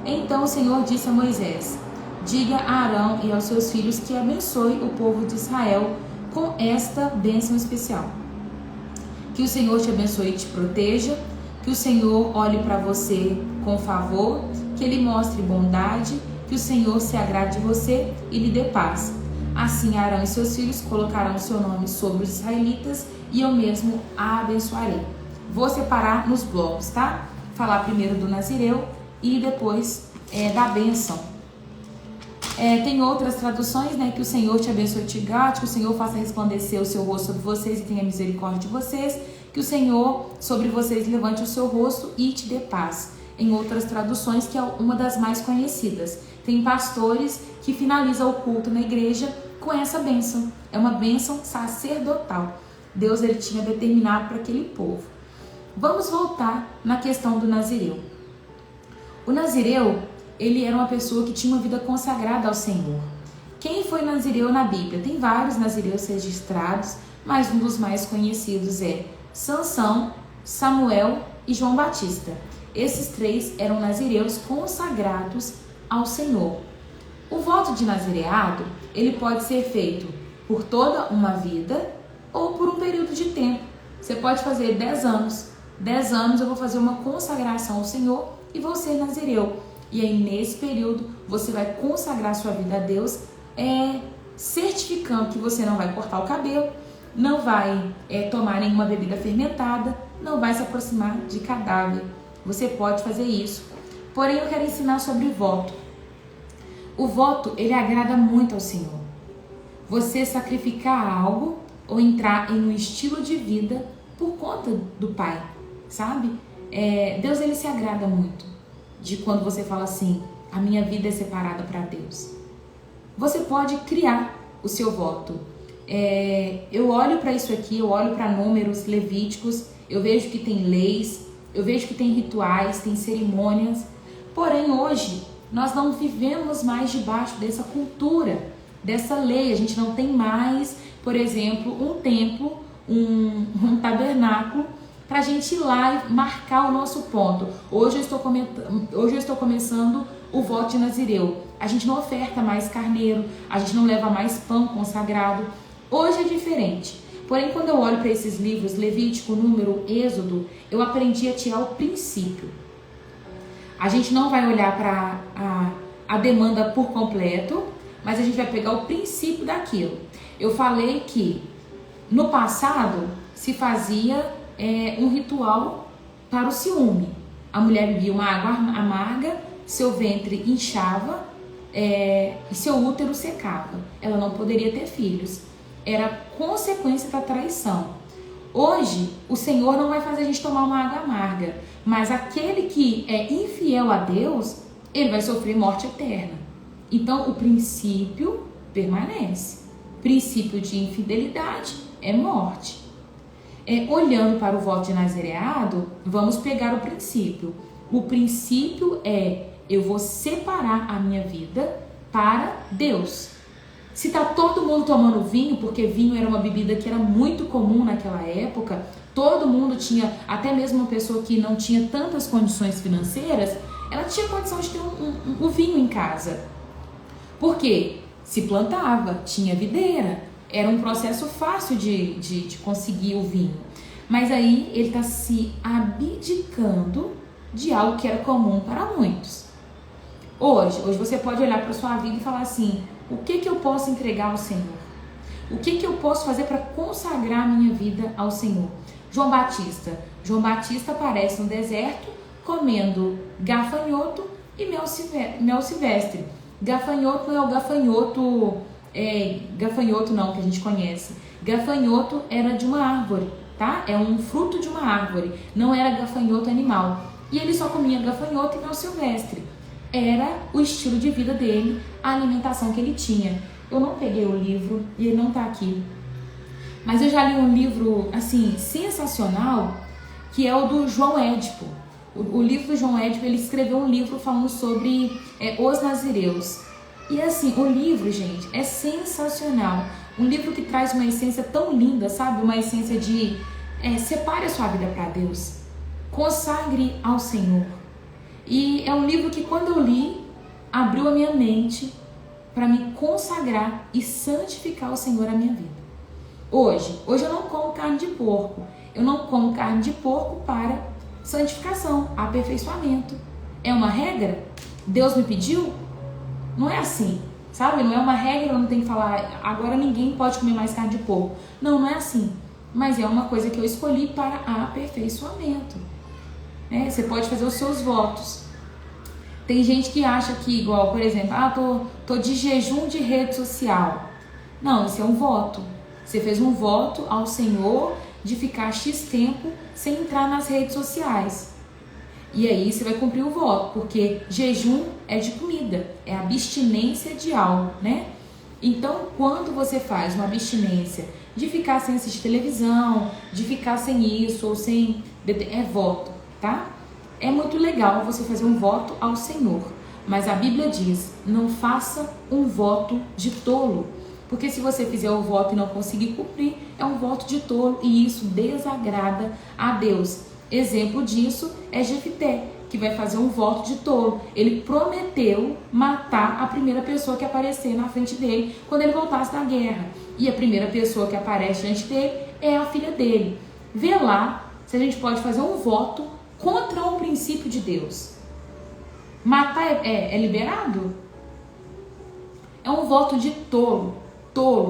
S1: Então o Senhor disse a Moisés: diga a Arão e aos seus filhos que abençoe o povo de Israel com esta bênção especial. Que o Senhor te abençoe e te proteja, que o Senhor olhe para você com favor, que Ele mostre bondade, que o Senhor se agrade de você e lhe dê paz. Assim Arão e seus filhos colocarão o seu nome sobre os israelitas e eu mesmo a abençoarei. Vou separar nos blocos, tá? Falar primeiro do nazireu e depois da bênção. Tem outras traduções, né? Que o Senhor te abençoe e te guarde, que o Senhor faça resplandecer o seu rosto sobre vocês e tenha misericórdia de vocês, que o Senhor sobre vocês levante o seu rosto e te dê paz. Em outras traduções, que é uma das mais conhecidas. Tem pastores que finalizam o culto na igreja com essa bênção. É uma bênção sacerdotal. Deus ele tinha determinado para aquele povo. Vamos voltar na questão do nazireu. O nazireu, ele era uma pessoa que tinha uma vida consagrada ao Senhor. Quem foi nazireu na Bíblia? Tem vários nazireus registrados, mas um dos mais conhecidos é Sansão, Samuel e João Batista. Esses 3 eram nazireus consagrados ao Senhor. O voto de nazireado, ele pode ser feito por toda uma vida ou por um período de tempo. Você pode fazer 10 anos. 10 anos eu vou fazer uma consagração ao Senhor e vou ser nazireu. E aí nesse período você vai consagrar sua vida a Deus, certificando que você não vai cortar o cabelo, não vai tomar nenhuma bebida fermentada, não vai se aproximar de cadáver. Você pode fazer isso. Porém, eu quero ensinar sobre voto. O voto, ele agrada muito ao Senhor. Você sacrificar algo ou entrar em um estilo de vida por conta do Pai, sabe? Deus, ele se agrada muito de quando você fala assim: a minha vida é separada para Deus. Você pode criar o seu voto. Eu olho para isso aqui, eu olho para Números, Levíticos, eu vejo que tem leis, eu vejo que tem rituais, tem cerimônias. Porém, hoje, nós não vivemos mais debaixo dessa cultura, dessa lei. A gente não tem mais, por exemplo, um templo, um tabernáculo, para a gente ir lá e marcar o nosso ponto. Hoje eu estou começando o voto de nazireu. A gente não oferta mais carneiro, a gente não leva mais pão consagrado. Hoje é diferente. Porém, quando eu olho para esses livros, Levítico, Número, Êxodo, eu aprendi a tirar o princípio. A gente não vai olhar para a demanda por completo, mas a gente vai pegar o princípio daquilo. Eu falei que no passado se fazia um ritual para o ciúme. A mulher bebia uma água amarga, seu ventre inchava e seu útero secava. Ela não poderia ter filhos. Era consequência da traição. Hoje, o Senhor não vai fazer a gente tomar uma água amarga, mas aquele que é infiel a Deus, ele vai sofrer morte eterna. Então, o princípio permanece. Princípio de infidelidade é morte. Olhando para o voto de nazireado, vamos pegar o princípio. O princípio é: eu vou separar a minha vida para Deus. Se está todo mundo tomando vinho, porque vinho era uma bebida que era muito comum naquela época, todo mundo tinha, até mesmo uma pessoa que não tinha tantas condições financeiras, ela tinha condição de ter um vinho em casa. Por quê? Se plantava, tinha videira, era um processo fácil de conseguir o vinho. Mas aí ele está se abdicando de algo que era comum para muitos. Hoje você pode olhar para a sua vida e falar assim: o que eu posso entregar ao Senhor? O que eu posso fazer para consagrar a minha vida ao Senhor? João Batista aparece no deserto comendo gafanhoto e mel silvestre. Gafanhoto não é o gafanhoto não que a gente conhece. Gafanhoto era de uma árvore, tá? É um fruto de uma árvore, não era gafanhoto animal. E ele só comia gafanhoto e mel silvestre. Era o estilo de vida dele, a alimentação que ele tinha. Eu não peguei o livro e ele não tá aqui. Mas eu já li um livro, assim, sensacional, que é o do João Édipo. O livro do João Édipo, ele escreveu um livro falando sobre os nazireus. E assim, o livro, gente, é sensacional. Um livro que traz uma essência tão linda, sabe? Uma essência de separe a sua vida para Deus. Consagre ao Senhor. E é um livro que, quando eu li, abriu a minha mente para me consagrar e santificar o Senhor na minha vida. Hoje eu não como carne de porco. Eu não como carne de porco para santificação, aperfeiçoamento. É uma regra? Deus me pediu? Não é assim, sabe? Não é uma regra, eu não tenho que falar, agora ninguém pode comer mais carne de porco. Não é assim. Mas é uma coisa que eu escolhi para aperfeiçoamento. Você pode fazer os seus votos. Tem gente que acha que, igual, por exemplo, tô de jejum de rede social. Não, isso é um voto. Você fez um voto ao Senhor de ficar X tempo sem entrar nas redes sociais. E aí você vai cumprir o voto, porque jejum é de comida, é abstinência de algo, né? Então, quando você faz uma abstinência de ficar sem assistir televisão, de ficar sem isso ou sem... é voto, tá? É muito legal você fazer um voto ao Senhor, mas a Bíblia diz: não faça um voto de tolo, porque se você fizer o voto e não conseguir cumprir, é um voto de tolo e isso desagrada a Deus. Exemplo disso é Jefté, que vai fazer um voto de tolo. Ele prometeu matar a primeira pessoa que aparecer na frente dele quando ele voltasse da guerra. E a primeira pessoa que aparece diante dele é a filha dele. Vê lá se a gente pode fazer um voto contra um princípio de Deus. Matar é liberado? É um voto de tolo.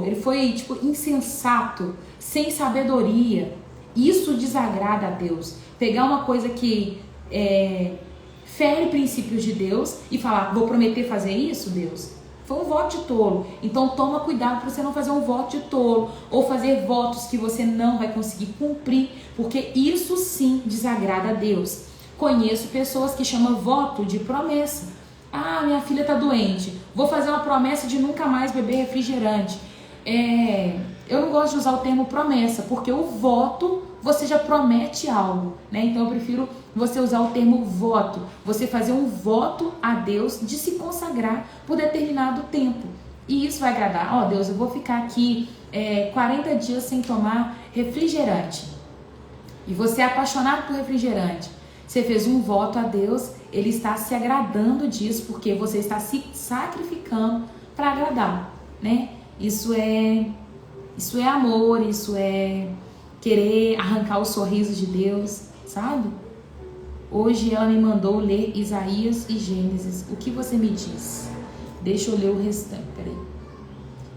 S1: Ele foi insensato, sem sabedoria. Isso desagrada a Deus. Pegar uma coisa que fere princípios de Deus e falar: vou prometer fazer isso, Deus. Foi um voto de tolo. Então toma cuidado para você não fazer um voto de tolo ou fazer votos que você não vai conseguir cumprir, porque isso sim desagrada a Deus. Conheço pessoas que chamam voto de promessa. Minha filha está doente, vou fazer uma promessa de nunca mais beber refrigerante. Eu não gosto de usar o termo promessa, porque o voto você já promete algo, né? Então eu prefiro você usar o termo voto, você fazer um voto a Deus de se consagrar por determinado tempo. E isso vai agradar. Deus, eu vou ficar aqui 40 dias sem tomar refrigerante. E você é apaixonado por refrigerante. Você fez um voto a Deus, Ele está se agradando disso, porque você está se sacrificando para agradar, né? Isso é amor, isso é querer arrancar o sorriso de Deus, sabe? Hoje ela me mandou ler Isaías e Gênesis. O que você me diz? Deixa eu ler o restante, peraí.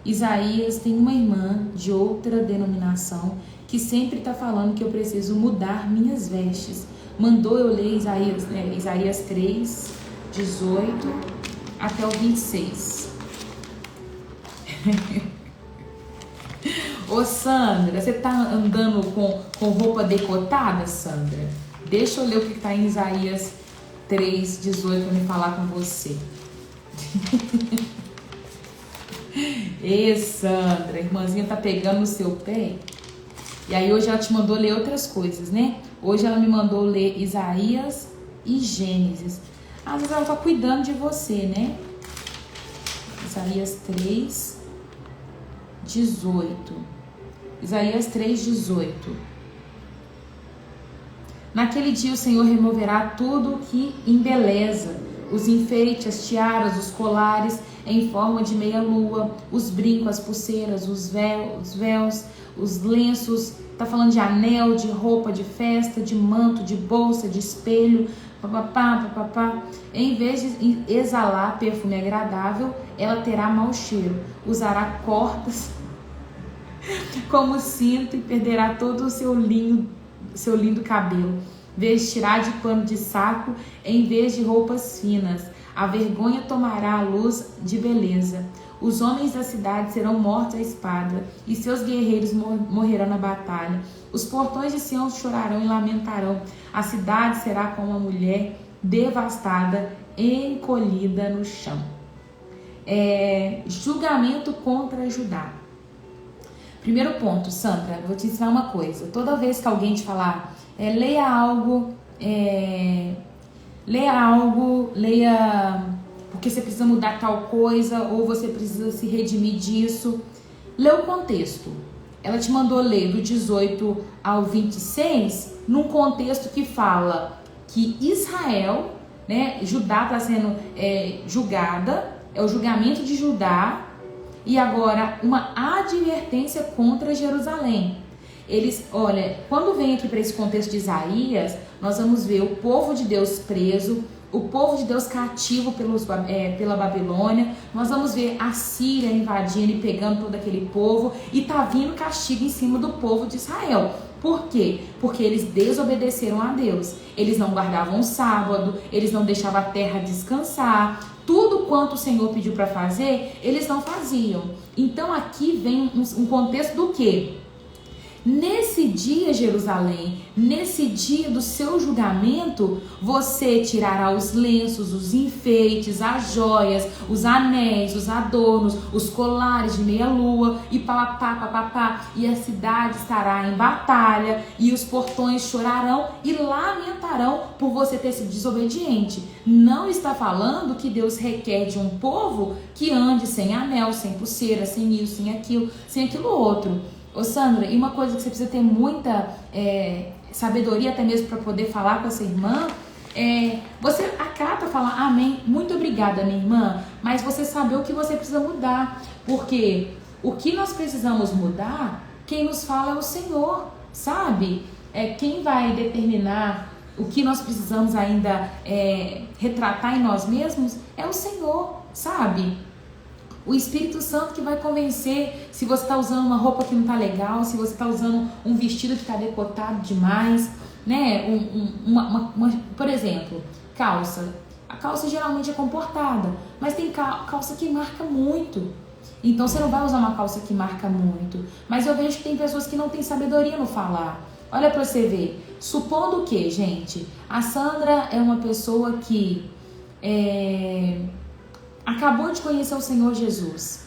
S1: Isaías tem uma irmã de outra denominação que sempre está falando que eu preciso mudar minhas vestes. Mandou eu ler Isaías 3, 18 até o 26. Ô Sandra, você tá andando com roupa decotada, Sandra? Deixa eu ler o que está em Isaías 3, 18 para me falar com você. Ê, Sandra, a irmãzinha tá pegando no seu pé. E aí hoje ela te mandou ler outras coisas, né? Hoje ela me mandou ler Isaías e Gênesis. Às vezes ela tá cuidando de você, né? Isaías 3, 18. Isaías 3, 18. Naquele dia o Senhor removerá tudo o que embeleza, os enfeites, as tiaras, os colares em forma de meia-lua, os brincos, as pulseiras, os véus, os lenços. Tá falando de anel, de roupa de festa, de manto, de bolsa, de espelho, papapá, papapá. Em vez de exalar perfume agradável, ela terá mau cheiro, usará cordas como cinto e perderá todo o seu lindo cabelo. Vestirá de pano de saco em vez de roupas finas. A vergonha tomará a luz de beleza. Os homens da cidade serão mortos à espada, e seus guerreiros morrerão na batalha. Os portões de Sião chorarão e lamentarão. A cidade será como uma mulher devastada, encolhida no chão. Julgamento contra Judá. Primeiro ponto, Sandra, vou te ensinar uma coisa. Toda vez que alguém te falar, leia algo, porque você precisa mudar tal coisa, ou você precisa se redimir disso, lê o contexto. Ela te mandou ler do 18 ao 26, num contexto que fala que Israel, né, Judá está sendo julgada, é o julgamento de Judá, e agora uma advertência contra Jerusalém. Olha, quando vem aqui para esse contexto de Isaías, nós vamos ver o povo de Deus preso, o povo de Deus cativo pela Babilônia, nós vamos ver a Síria invadindo e pegando todo aquele povo, e tá vindo castigo em cima do povo de Israel. Por quê? Porque eles desobedeceram a Deus. Eles não guardavam o sábado, eles não deixavam a terra descansar. Tudo quanto o Senhor pediu para fazer, eles não faziam. Então aqui vem um contexto do quê? Nesse dia, Jerusalém, nesse dia do seu julgamento, você tirará os lenços, os enfeites, as joias, os anéis, os adornos, os colares de meia-lua e papapá, e a cidade estará em batalha, e os portões chorarão e lamentarão por você ter sido desobediente. Não está falando que Deus requer de um povo que ande sem anel, sem pulseira, sem isso, sem aquilo outro. Ô Sandra, e uma coisa que você precisa ter muita sabedoria até mesmo para poder falar com essa irmã, você acata, falar amém, muito obrigada minha irmã, mas você saber o que você precisa mudar, porque o que nós precisamos mudar, quem nos fala é o Senhor, sabe? Quem vai determinar o que nós precisamos ainda retratar em nós mesmos é o Senhor, sabe? O Espírito Santo que vai convencer se você está usando uma roupa que não está legal, se você está usando um vestido que está decotado demais, né? Por exemplo, calça. A calça geralmente é comportada, mas tem calça que marca muito. Então você não vai usar uma calça que marca muito. Mas eu vejo que tem pessoas que não têm sabedoria no falar. Olha para você ver. Supondo que, gente, a Sandra é uma pessoa que acabou de conhecer o Senhor Jesus.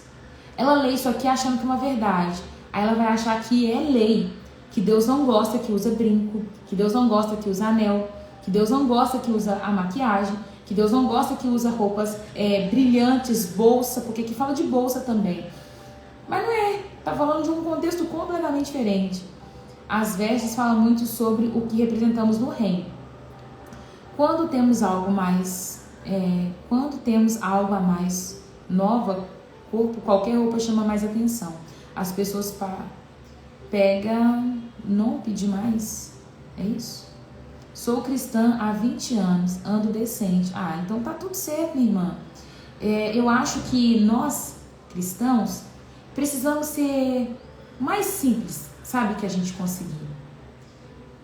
S1: Ela lê isso aqui achando que é uma verdade. Aí ela vai achar que é lei, que Deus não gosta que usa brinco, que Deus não gosta que usa anel, que Deus não gosta que usa a maquiagem, que Deus não gosta que usa roupas brilhantes, bolsa, porque aqui fala de bolsa também. Mas não é, tá falando de um contexto completamente diferente. As vestes falam muito sobre o que representamos no reino. Quando temos algo a mais nova, qualquer roupa chama mais atenção. As pessoas pegam, não pedir mais, é isso? Sou cristã há 20 anos, ando decente. Então tá tudo certo, minha irmã. Eu acho que nós, cristãos, precisamos ser mais simples, sabe, que a gente conseguir.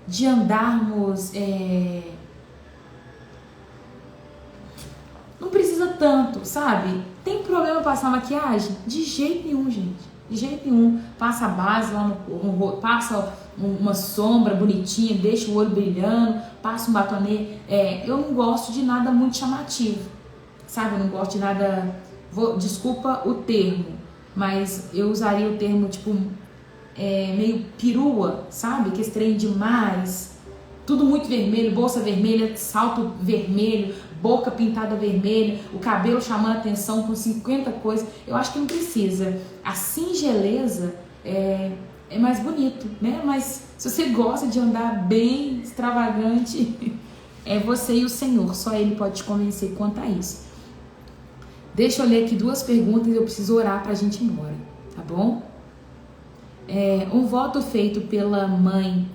S1: De andarmos... Não precisa tanto, sabe? Tem problema passar maquiagem? De jeito nenhum, gente. De jeito nenhum. Passa a base lá no rosto, passa uma sombra bonitinha, deixa o olho brilhando, passa um batonê. Eu não gosto de nada muito chamativo, sabe? Eu não gosto de nada... Desculpa o termo, mas eu usaria o termo tipo meio perua, sabe? Que estranho demais, tudo muito vermelho, bolsa vermelha, salto vermelho, boca pintada vermelha, o cabelo chamando a atenção com 50 coisas. Eu acho que não precisa. A singeleza é mais bonito, né? Mas se você gosta de andar bem extravagante, é você e o Senhor, só Ele pode te convencer quanto a isso. Deixa eu ler aqui 2 perguntas e eu preciso orar pra gente ir embora, tá bom? Um voto feito pela mãe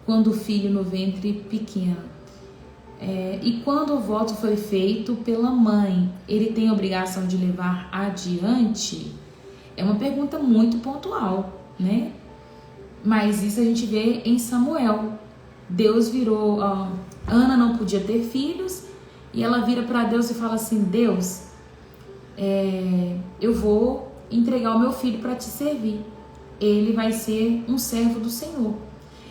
S1: quando o filho no ventre pequeno. E quando o voto foi feito pela mãe, ele tem a obrigação de levar adiante? É uma pergunta muito pontual, né? Mas isso a gente vê em Samuel. Deus virou... Ana não podia ter filhos e ela vira para Deus e fala assim: Deus, eu vou entregar o meu filho para te servir. Ele vai ser um servo do Senhor.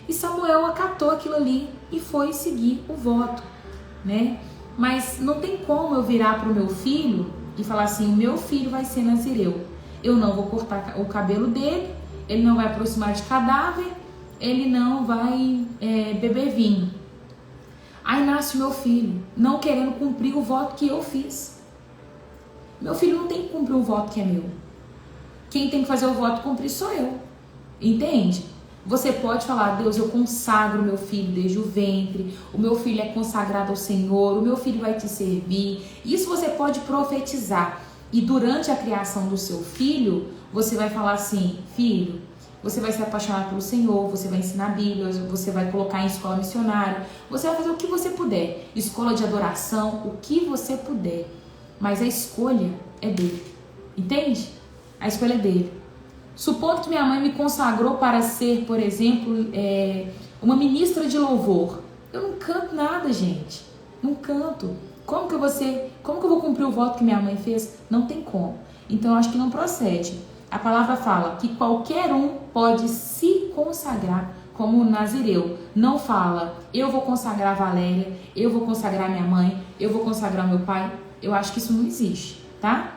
S1: E Samuel acatou aquilo ali e foi seguir o voto, né? Mas não tem como eu virar para o meu filho e falar assim: o meu filho vai ser nazireu. Eu não vou cortar o cabelo dele, ele não vai aproximar de cadáver, ele não vai beber vinho. Aí nasce o meu filho, não querendo cumprir o voto que eu fiz. Meu filho não tem que cumprir um voto que é meu. Quem tem que fazer o voto cumprir sou eu. Entende? Você pode falar: Deus, eu consagro meu filho desde o ventre, o meu filho é consagrado ao Senhor, o meu filho vai te servir. Isso você pode profetizar. E durante a criação do seu filho, você vai falar assim: filho, você vai se apaixonar pelo Senhor, você vai ensinar a Bíblia, você vai colocar em escola missionária, você vai fazer o que você puder, escola de adoração, o que você puder. Mas a escolha é dele. Entende? A escolha é dele. Supondo que minha mãe me consagrou para ser, por exemplo, uma ministra de louvor. Eu não canto nada, gente. Não canto. Como que eu vou cumprir o voto que minha mãe fez? Não tem como. Então, eu acho que não procede. A palavra fala que qualquer um pode se consagrar como nazireu. Não fala: eu vou consagrar a Valéria, eu vou consagrar minha mãe, eu vou consagrar meu pai. Eu acho que isso não existe, tá?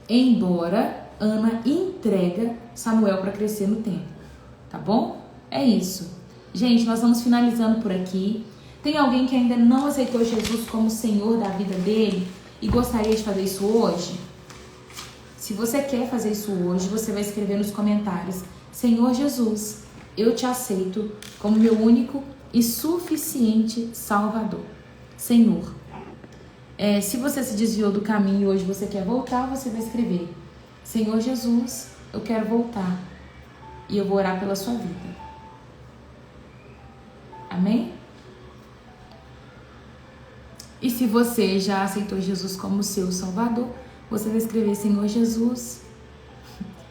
S1: Embora Ana entrega Samuel para crescer no tempo, tá bom? É isso. Gente, nós vamos finalizando por aqui. Tem alguém que ainda não aceitou Jesus como Senhor da vida dele e gostaria de fazer isso hoje? Se você quer fazer isso hoje, você vai escrever nos comentários: Senhor Jesus, eu te aceito como meu único e suficiente Salvador. Senhor. Se você se desviou do caminho e hoje você quer voltar, você vai escrever: Senhor Jesus, eu quero voltar e eu vou orar pela sua vida. Amém? E se você já aceitou Jesus como seu Salvador, você vai escrever: Senhor Jesus,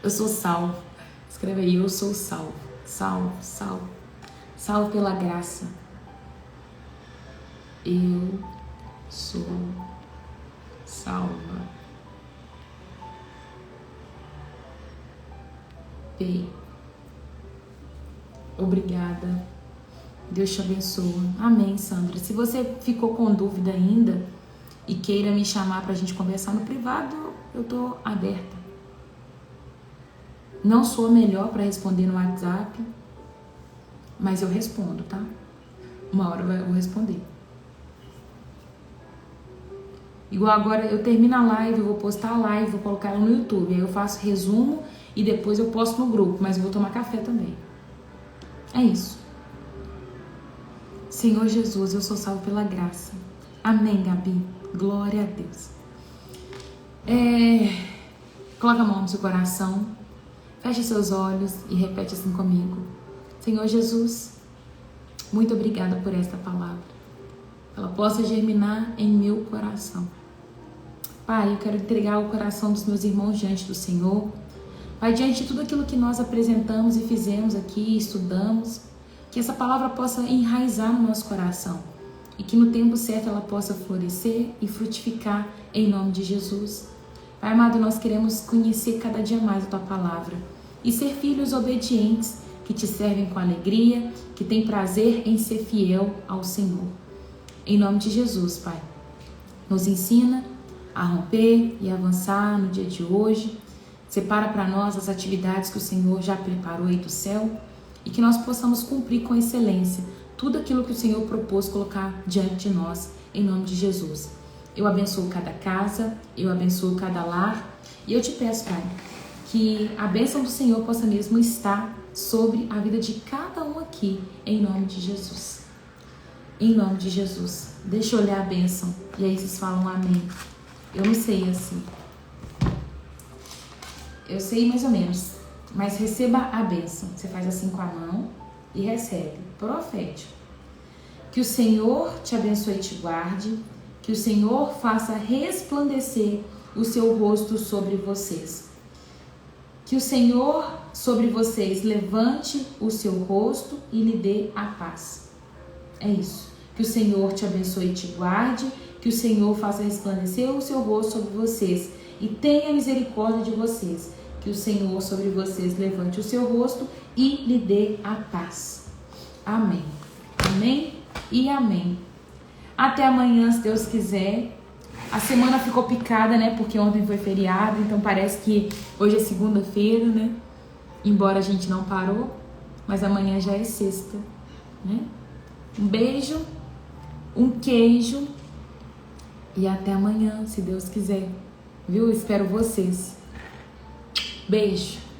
S1: eu sou salvo. Escreve aí: eu sou salvo. Salvo, salvo. Salvo pela graça. Eu sou salva. Obrigada. Deus te abençoa. Amém, Sandra. Se você ficou com dúvida ainda e queira me chamar pra gente conversar no privado, eu tô aberta. Não sou a melhor para responder no WhatsApp, mas eu respondo, tá? Uma hora eu vou responder. Igual agora eu termino a live, eu vou postar a live, vou colocar ela no YouTube. Aí eu faço resumo e depois eu posto no grupo, mas eu vou tomar café também. É isso. Senhor Jesus, eu sou salvo pela graça. Amém, Gabi. Glória a Deus. Coloca a mão no seu coração. Feche seus olhos e repete assim comigo: Senhor Jesus, muito obrigada por esta palavra. Ela possa germinar em meu coração. Pai, eu quero entregar o coração dos meus irmãos diante do Senhor. Pai, diante de tudo aquilo que nós apresentamos e fizemos aqui, estudamos, que essa palavra possa enraizar no nosso coração e que no tempo certo ela possa florescer e frutificar em nome de Jesus. Pai amado, nós queremos conhecer cada dia mais a Tua palavra e ser filhos obedientes que Te servem com alegria, que têm prazer em ser fiel ao Senhor. Em nome de Jesus, Pai, nos ensina a romper e avançar no dia de hoje, Separa para nós as atividades que o Senhor já preparou aí do céu e que nós possamos cumprir com excelência tudo aquilo que o Senhor propôs colocar diante de nós, em nome de Jesus. Eu abençoo cada casa, eu abençoo cada lar e eu te peço, Pai, que a bênção do Senhor possa mesmo estar sobre a vida de cada um aqui, em nome de Jesus. Em nome de Jesus. Deixa eu olhar a bênção e aí vocês falam amém. Eu não sei assim. Eu sei mais ou menos, mas receba a bênção. Você faz assim com a mão e recebe. Profético. Que o Senhor te abençoe e te guarde. Que o Senhor faça resplandecer o seu rosto sobre vocês. Que o Senhor sobre vocês levante o seu rosto e lhe dê a paz. É isso. Que o Senhor te abençoe e te guarde. Que o Senhor faça resplandecer o seu rosto sobre vocês e tenha misericórdia de vocês. Que o Senhor sobre vocês levante o seu rosto e lhe dê a paz. Amém. Amém e amém. Até amanhã, se Deus quiser. A semana ficou picada, né? Porque ontem foi feriado, então parece que hoje é segunda-feira, né? Embora a gente não parou, mas amanhã já é sexta, né? Um beijo, um queijo e até amanhã, se Deus quiser. Viu? Espero vocês. Beijo.